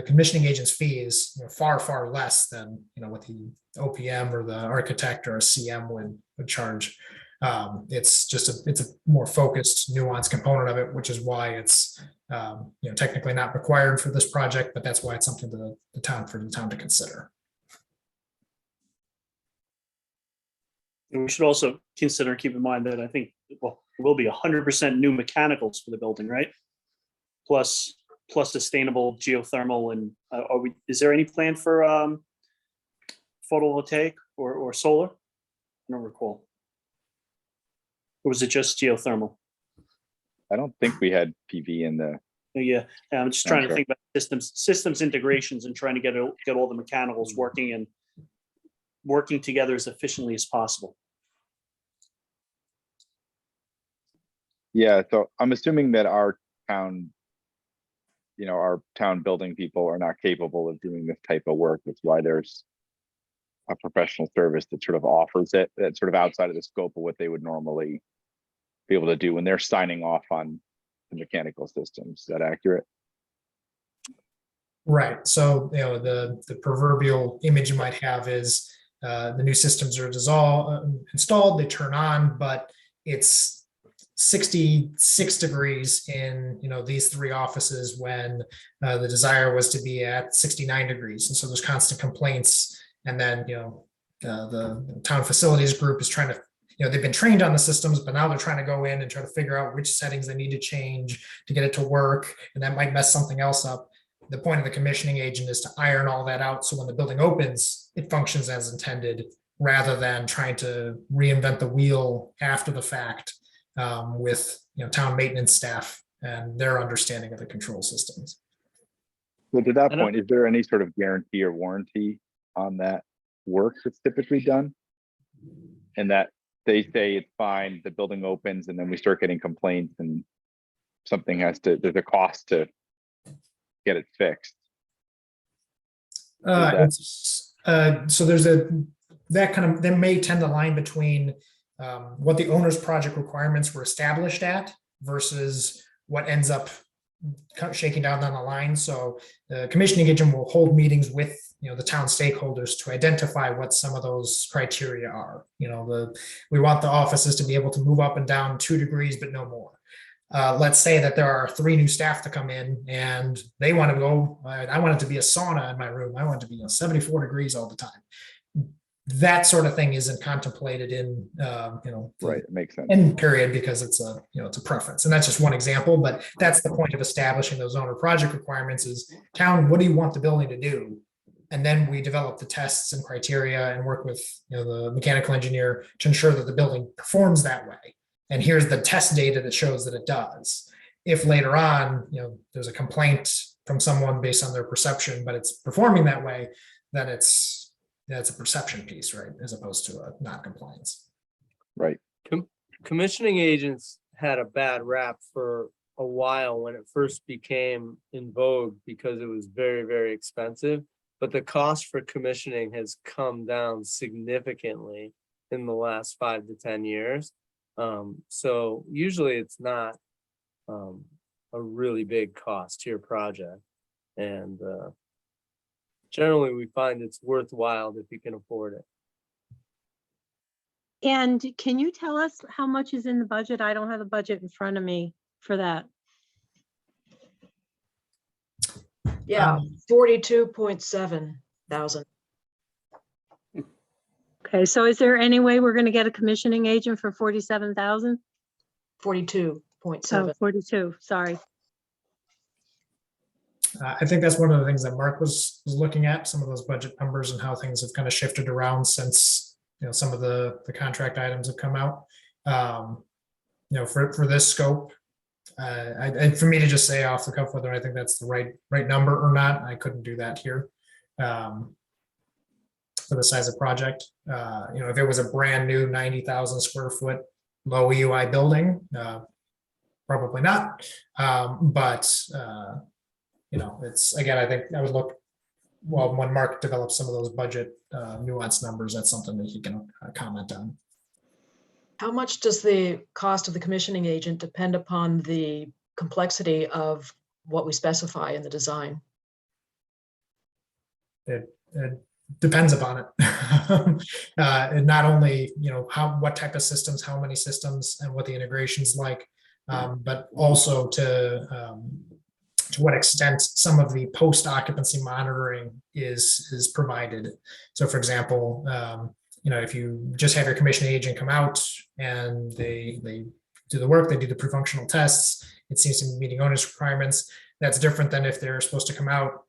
commissioning agent's fee is far less than what the OPM or the architect or a CM would charge. It's a more focused, nuanced component of it, which is why it's technically not required for this project, but that's why it's something for the town to consider. And we should also consider, keep in mind that I think, well, it will be 100% new mechanicals for the building, right? Plus sustainable geothermal, and is there any plan for photovoltaic or solar? I don't recall. Or was it just geothermal? I don't think we had PV in the, Yeah, I'm just trying to Sure. think about systems integrations and trying to get all the mechanicals working and working together as efficiently as possible. yeah, so I'm assuming that our town building people are not capable of doing this type of work. That's why there's a professional service that sort of offers it, that's sort of outside of the scope of what they would normally be able to do when they're signing off on the mechanical systems. Is that accurate? Right. So, the proverbial image you might have is the new systems are installed, they turn on, but it's 66 degrees in, these three offices when the desire was to be at 69 degrees. And so there's constant complaints. And then, the town facilities group is trying to, they've been trained on the systems, but now they're trying to go in and try to figure out which settings they need to change to get it to work. And that might mess something else up. The point of the commissioning agent is to iron all that out. So when the building opens, it functions as intended, rather than trying to reinvent the wheel after the fact with town maintenance staff and their understanding of the control systems. Well, to that I don't- point, is there any sort of guarantee or warranty on that work that's typically done? And that they say it's fine, the building opens, and then we start getting complaints and there's a cost to get it fixed. So there's there may tend to line between what the owner's project requirements were established at versus what ends up shaking down the line. So the commissioning agent will hold meetings with the town stakeholders to identify what some of those criteria are. We want the offices to be able to move up and down 2 degrees, but no more. Let's say that there are 3 new staff to come in and they want to go, I want it to be a sauna in my room. I want it to be 74 degrees all the time. That sort of thing isn't contemplated in, Right, it makes sense. end period, because it's a preference. And that's just one example, but that's the point of establishing those owner project requirements is, town, what do you want the building to do? And then we develop the tests and criteria and work with the mechanical engineer to ensure that the building performs that way. And here's the test data that shows that it does. If later on, there's a complaint from someone based on their perception, but it's performing that way, then that's a perception piece, right? As opposed to a non-compliance. Right. Commissioning agents had a bad rap for a while when it first became in vogue because it was very, very expensive. But the cost for commissioning has come down significantly in the last 5 to 10 years. So usually it's not a really big cost to your project. And generally we find it's worthwhile if you can afford it. And can you tell us how much is in the budget? I don't have the budget in front of me for that. Yeah, 42.7 thousand. Okay, so is there any way we're going to get a commissioning agent for 47,000? 42.7. 42, sorry. I think that's one of the things that Mark was looking at, some of those budget numbers and how things have kind of shifted around since some of the contract items have come out. For this scope, for me to just say off the cuff whether I think that's the right number or not, I couldn't do that here. For the size of project, if it was a brand new 90,000 square foot low EUI building, probably not. It's, again, I think I would look, well, when Mark develops some of those budget nuance numbers, that's something that he can comment on. How much does the cost of the commissioning agent depend upon the complexity of what we specify in the design? It depends upon it. And not only, what type of systems, how many systems, and what the integration's like, but also to what extent some of the post-occupancy monitoring is provided. So for example, if you just have your commissioning agent come out and they do the work, they do the pre-functional tests, it seems to be meeting owner's requirements. That's different than if they're supposed to come out,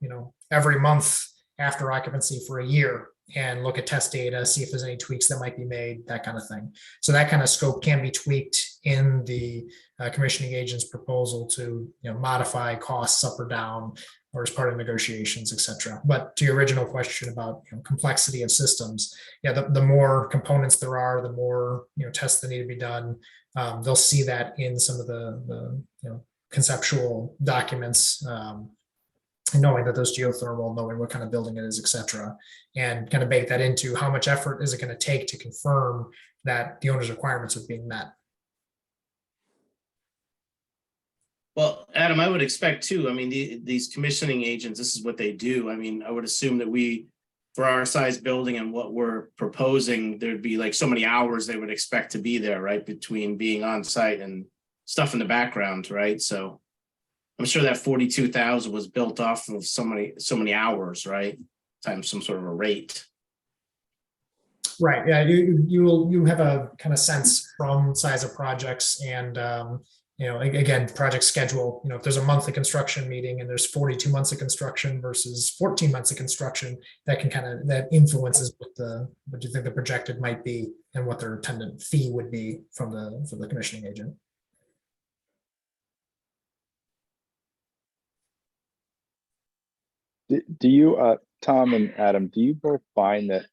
every month after occupancy for a year and look at test data, see if there's any tweaks that might be made, that kind of thing. So that kind of scope can be tweaked in the commissioning agent's proposal to modify costs up or down, or as part of negotiations, et cetera. But to your original question about complexity of systems, the more components there are, the more tests that need to be done. They'll see that in some of the conceptual documents, knowing that those geothermal, knowing what kind of building it is, et cetera, and kind of bake that into how much effort is it going to take to confirm that the owner's requirements are being met. Well, Adam, I would expect too, I mean, these commissioning agents, this is what they do. I mean, I would assume that for our size building and what we're proposing, there'd be like so many hours they would expect to be there, right? Between being on site and stuff in the background, right? So I'm sure that 42,000 was built off of so many hours, right? Times some sort of a rate. Right. Yeah. You have a kind of sense from size of projects and, again, project schedule, if there's a monthly construction meeting and there's 42 months of construction versus 14 months of construction, that influences what you think the projected might be and what their attendant fee would be from the commissioning agent. Do you, Tom and Adam, do you both find that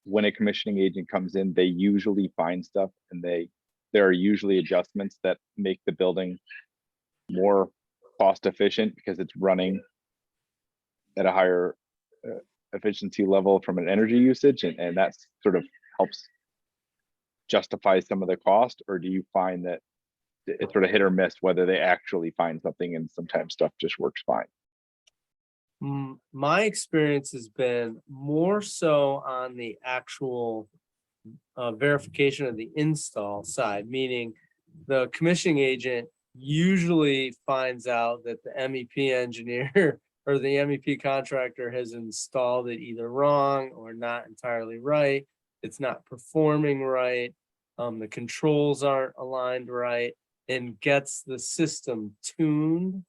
when a commissioning agent comes in, they usually find stuff and there are usually adjustments that make the building more cost efficient because it's running at a higher efficiency level from an energy usage, and that sort of helps justify some of the cost? Or do you find that it's sort of hit or miss whether they actually find something and sometimes stuff just works fine? My experience has been more so on the actual verification of the install side, meaning the commissioning agent usually finds out that the MEP engineer or the MEP contractor has installed it either wrong or not entirely right. It's not performing right. The controls aren't aligned right, and gets the system tuned.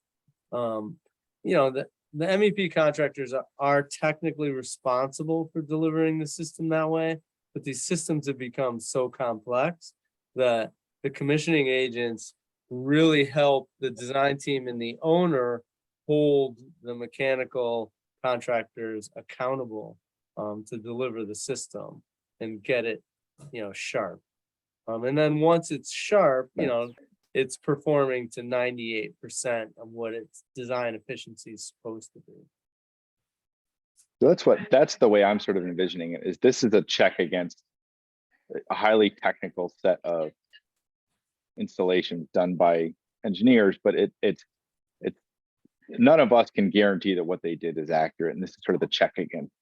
The MEP contractors are technically responsible for delivering the system that way, but these systems have become so complex that the commissioning agents really help the design team and the owner hold the mechanical contractors accountable to deliver the system and get it, sharp. And then once it's sharp, it's performing to 98% of what its design efficiency is supposed to be. So that's the way I'm sort of envisioning it, is this is a check against a highly technical set of installations done by engineers, but it's none of us can guarantee that what they did is accurate. And this is sort of the check against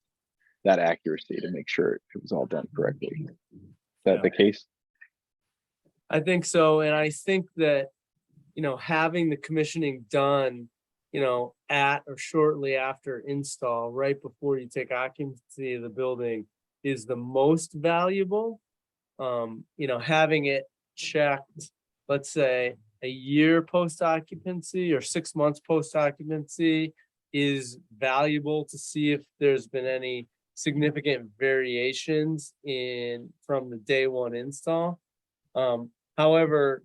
that accuracy to make sure it was all done correctly. Is that the case? I think so. And I think that, having the commissioning done, at or shortly after install, right before you take occupancy of the building, is the most valuable. Having it checked, let's say a year post occupancy or 6 months post occupancy, is valuable to see if there's been any significant variations from the day one install. However,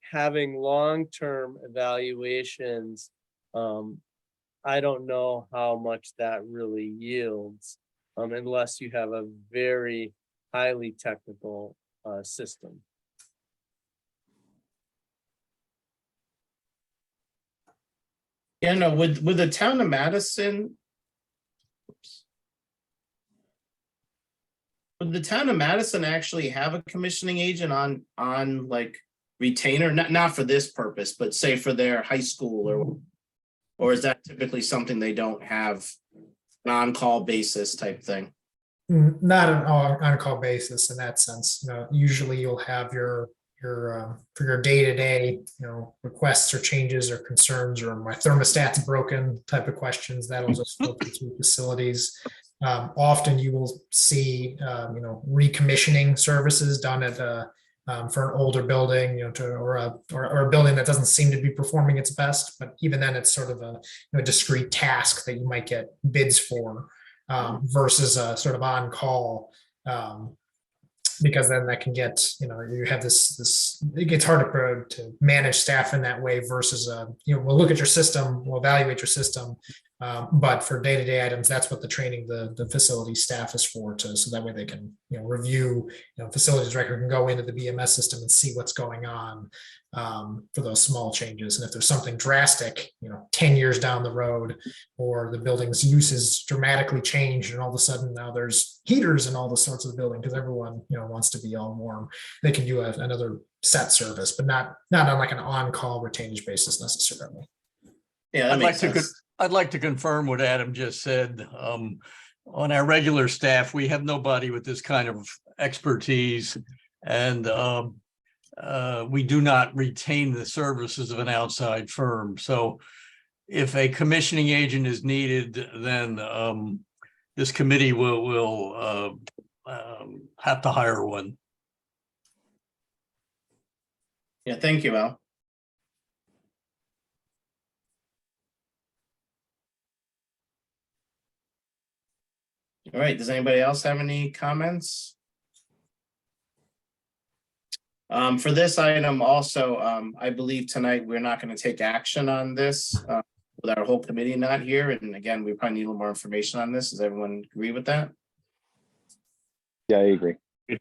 having long-term evaluations, I don't know how much that really yields, unless you have a very highly technical system. Yeah, no, with the town of Madison, would the town of Madison actually have a commissioning agent on like retainer, not for this purpose, but say for their high school, or is that typically something they don't have, an on-call basis type thing? Not an on-call basis in that sense. Usually you'll have your for your day-to-day, requests or changes or concerns, or my thermostat's broken type of questions, that'll just filter through facilities. Often you will see, recommissioning services done at for an older building, or a building that doesn't seem to be performing its best. But even then, it's sort of a discrete task that you might get bids for, versus a sort of on call. Because then that can get, you have this, it gets harder to manage staff in that way versus, we'll look at your system, we'll evaluate your system. But for day-to-day items, that's what the training, the facility staff is for, so that way they can, review, facilities director can go into the BMS system and see what's going on, for those small changes. And if there's something drastic, 10 years down the road, or the building's uses dramatically changed and all of a sudden now there's heaters in all the sorts of the building because everyone, wants to be all warm, they can do another set service, but not on like an on-call retainage basis necessarily. Yeah, that makes sense. I'd like to confirm what Adam just said. On our regular staff, we have nobody with this kind of expertise, and we do not retain the services of an outside firm. So if a commissioning agent is needed, then this committee will have to hire one. Yeah, thank you, Al. All right, does anybody else have any comments? For this item also, I believe tonight we're not going to take action on this with our whole committee not here. And again, we probably need a little more information on this. Does everyone agree with that? Yeah, I agree.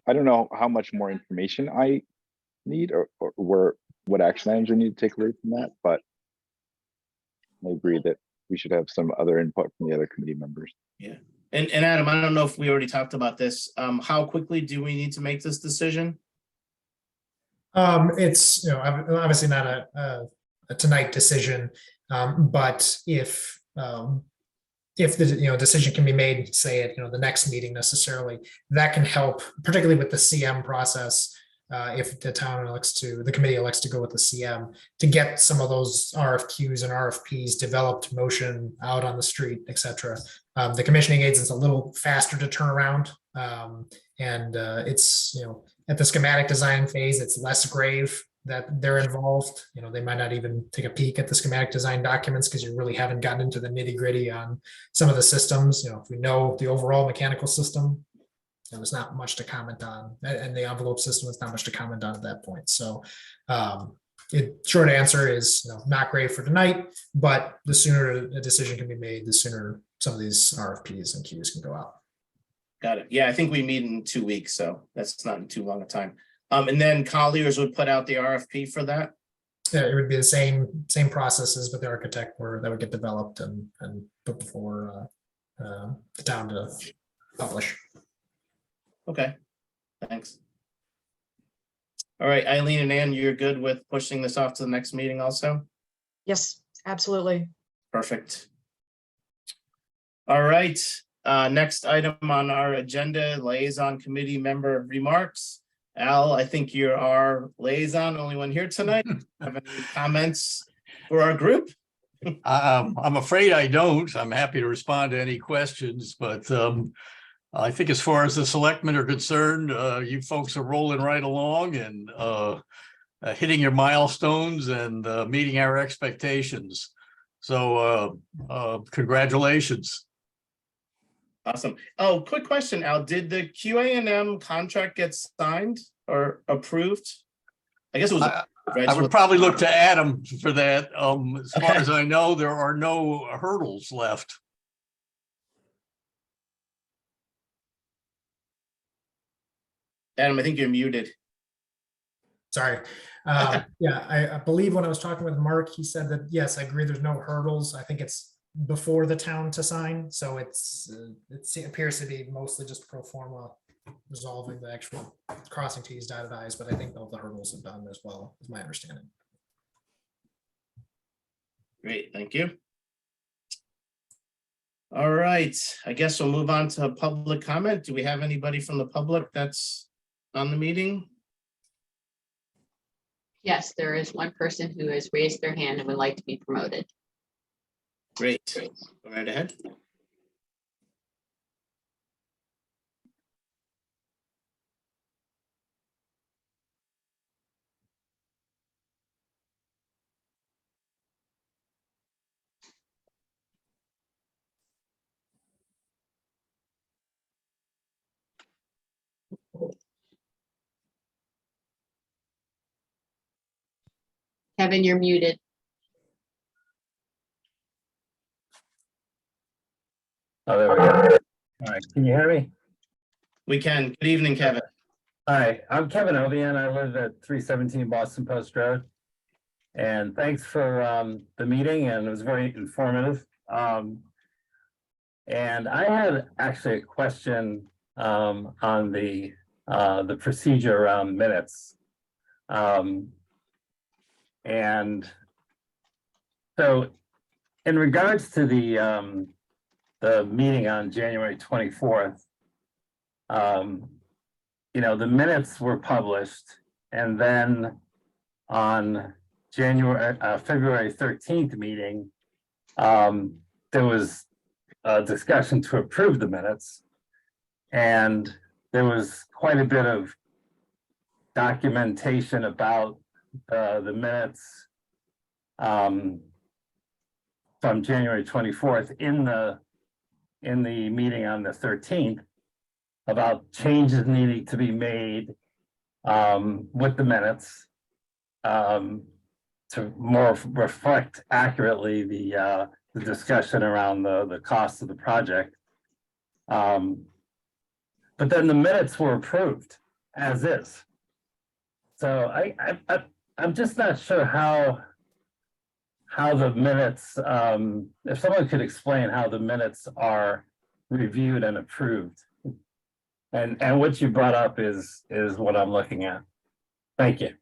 I don't know how much more information I need or what action items we need to take away from that, but I agree that we should have some other input from the other committee members. Yeah. And Adam, I don't know if we already talked about this. How quickly do we need to make this decision? It's, obviously not a tonight decision, but if the decision can be made, say at the next meeting necessarily, that can help, particularly with the CM process. If the committee elects to go with the CM, to get some of those RFQs and RFPs developed, motion out on the street, etc. The commissioning agent's a little faster to turn around, and it's at the schematic design phase, it's less grave that they're involved. They might not even take a peek at the schematic design documents because you really haven't gotten into the nitty gritty on some of the systems. If we know the overall mechanical system, there's not much to comment on, and the envelope system is not much to comment on at that point. So short answer is not great for tonight, but the sooner a decision can be made, the sooner some of these RFPs and queues can go out. Got it. Yeah, I think we meet in 2 weeks, so that's not too long a time. And then Colliers would put out the RFP for that. Yeah, it would be the same processes, but the architect that would get developed and put before the town to publish. Okay, thanks. All right, Eileen and Ann, you're good with pushing this off to the next meeting also? Yes, absolutely. Perfect. All right, next item on our agenda, liaison committee member remarks. Al, I think you're our liaison, only one here tonight. Have any comments for our group? I'm afraid I don't. I'm happy to respond to any questions, but I think as far as the selectmen are concerned, you folks are rolling right along and hitting your milestones and meeting our expectations. So congratulations. Awesome. Oh, quick question, Al. Did the QA&M contract get signed or approved? I guess it was. I would probably look to Adam for that. As far as I know, there are no hurdles left. Adam, I think you're muted. Sorry. Yeah, I believe when I was talking with Mark, he said that, yes, I agree, there's no hurdles. I think it's before the town to sign. So it appears to be mostly just pro forma resolving the actual crossing T's, dotted I's, but I think all the hurdles have done as well, is my understanding. Great, thank you. All right, I guess we'll move on to public comment. Do we have anybody from the public that's on the meeting? Yes, there is one person who has raised their hand and would like to be promoted. Great. Go right ahead. Kevin, you're muted. Oh, there we go. All right, can you hear me? We can. Good evening, Kevin. Hi, I'm Kevin Ovian. I live at 317 Boston Post Road. And thanks for the meeting, and it was very informative. And I had actually a question on the procedure around minutes. And so in regards to the meeting on January 24th, you know, the minutes were published, and then on February 13th meeting, there was a discussion to approve the minutes, and there was quite a bit of documentation about the minutes from January 24th in the meeting on the 13th about changes needing to be made with the minutes to more reflect accurately the discussion around the cost of the project. But then the minutes were approved as is. So I'm just not sure how the minutes, if someone could explain how the minutes are reviewed and approved. And what you brought up is what I'm looking at. Thank you.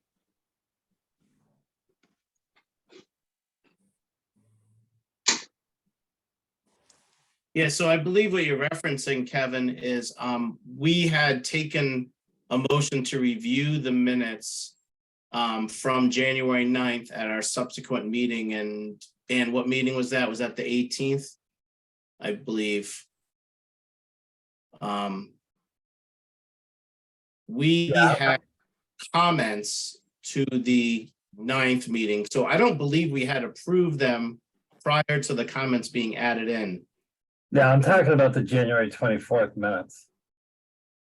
Yeah, so I believe what you're referencing, Kevin, is we had taken a motion to review the minutes from January 9th at our subsequent meeting. And what meeting was that? Was that the 18th? I believe. We had comments to the 9th meeting. So I don't believe we had approved them prior to the comments being added in. Yeah, I'm talking about the January 24th minutes.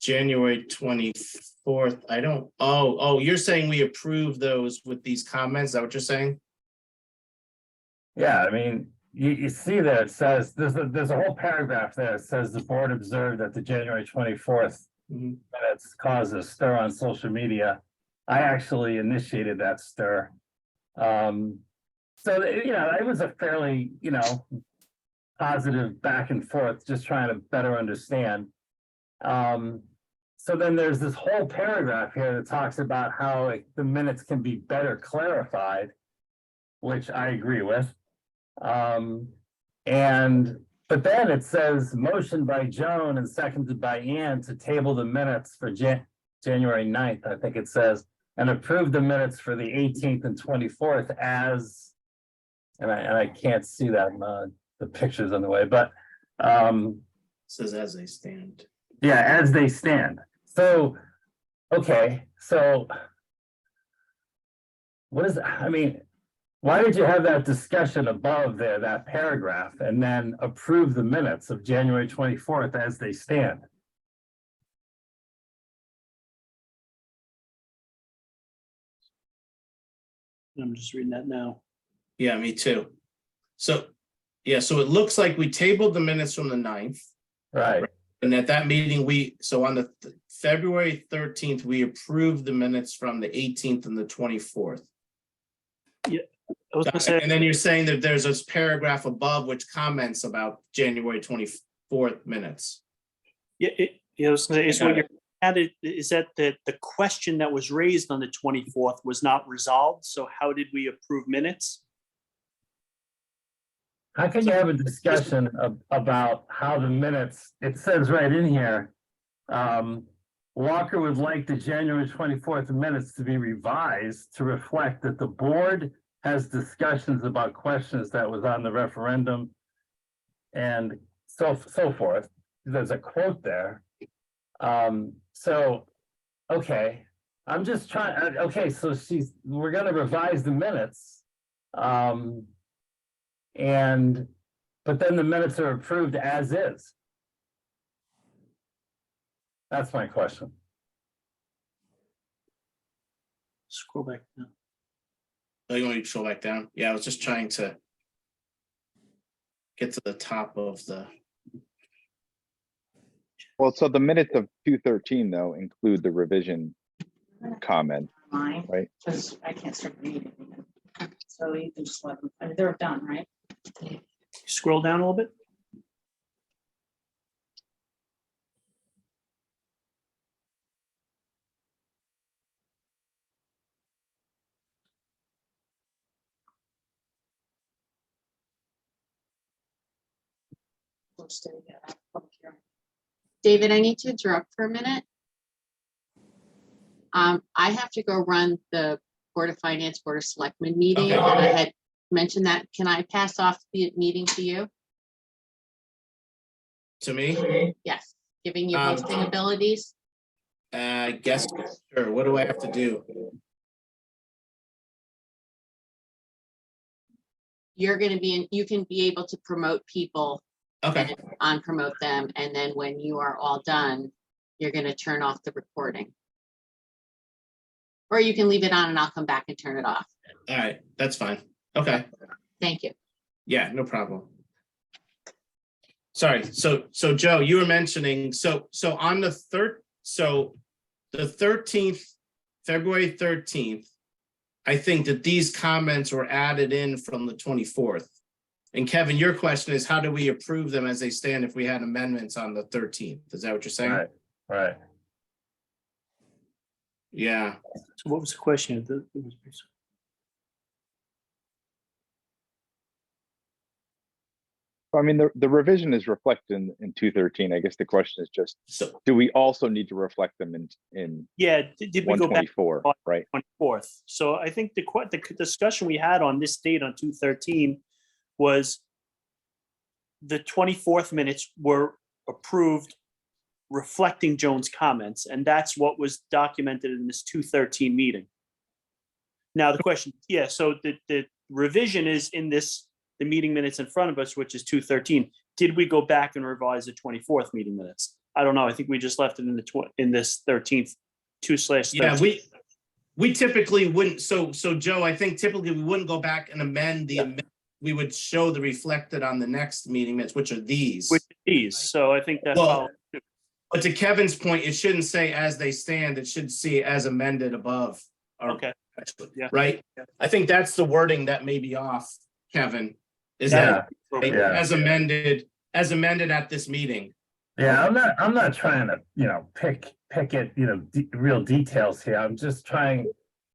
January 24th. I don't, oh, you're saying we approved those with these comments? Is that what you're saying? Yeah, I mean, you see that it says, there's a whole paragraph there. It says the board observed that the January 24th minutes caused a stir on social media. I actually initiated that stir. So, you know, it was a fairly, you know, positive back and forth, just trying to better understand. So then there's this whole paragraph here that talks about how the minutes can be better clarified, which I agree with. But then it says motion by Joan and seconded by Ann to table the minutes for January 9th, I think it says, and approve the minutes for the 18th and 24th as, and I can't see that in the pictures on the way, but it says as they stand. Yeah, as they stand. So, okay, so what is, I mean, why did you have that discussion above there, that paragraph, and then approve the minutes of January 24th as they stand? I'm just reading that now. Yeah, me too. So, yeah, so it looks like we tabled the minutes from the 9th. Right. And at that meeting, so on the February 13th, we approved the minutes from the 18th and the 24th. Yeah, I was gonna say, And then you're saying that there's this paragraph above which comments about January 24th minutes. yeah, I was gonna say, is what you're added, is that the question that was raised on the 24th was not resolved, so how did we approve minutes? How can you have a discussion about how the minutes, it says right in here, Walker would like the January 24th minutes to be revised to reflect that the board has discussions about questions that was on the referendum and so forth. There's a quote there. So, okay, I'm just trying, okay, so we're gonna revise the minutes. But then the minutes are approved as is. That's my question. Scroll back down. Oh, you want me to scroll back down? Yeah, I was just trying to get to the top of the. Well, so the minutes of 213 though include the revision comment, Mine, right? because I can't start reading. So you can just let them, I mean, they're done, right? Scroll down a little bit. David, I need to interrupt for a minute. I have to go run the Board of Finance, Board of Selectmen meeting, Okay. and I had mentioned that. Can I pass off the meeting to you? To me, Yes, giving you Um, hosting abilities. I guess, sure. What do I have to do? You're gonna be in, you can be able to promote people Okay, and promote them, and then when you are all done, you're gonna turn off the recording. Or you can leave it on and I'll come back and turn it off. all right, that's fine. Okay, Thank you. yeah, no problem. Sorry, so Joe, you were mentioning, so on the the 13th, February 13th, I think that these comments were added in from the 24th. And Kevin, your question is, how do we approve them as they stand if we had amendments on the 13th? Is that what you're saying? Right. Yeah, So what was the question? I mean, the revision is reflected in 213. I guess the question is just, so, do we also need to reflect them in Yeah, did we go back 124, right? 24th? So I think the discussion we had on this date on 213 was the 24th minutes were approved reflecting Joan's comments, and that's what was documented in this 213 meeting. Now the question, yeah, so the revision is in the meeting minutes in front of us, which is 213. Did we go back and revise the 24th meeting minutes? I don't know. I think we just left it in this 13th 2/13. yeah, we typically wouldn't, so Joe, I think typically we wouldn't go back and amend we would show the reflected on the next meeting minutes, which are these. With these, so I think that Well, follows. But to Kevin's point, it shouldn't say as they stand, it should see as amended above. Or- Okay. Yeah. Right? I think that's the wording that may be off, Kevin. Is Yeah, that yeah. as amended at this meeting? Yeah, I'm not trying to, pick it, real details here. I'm just trying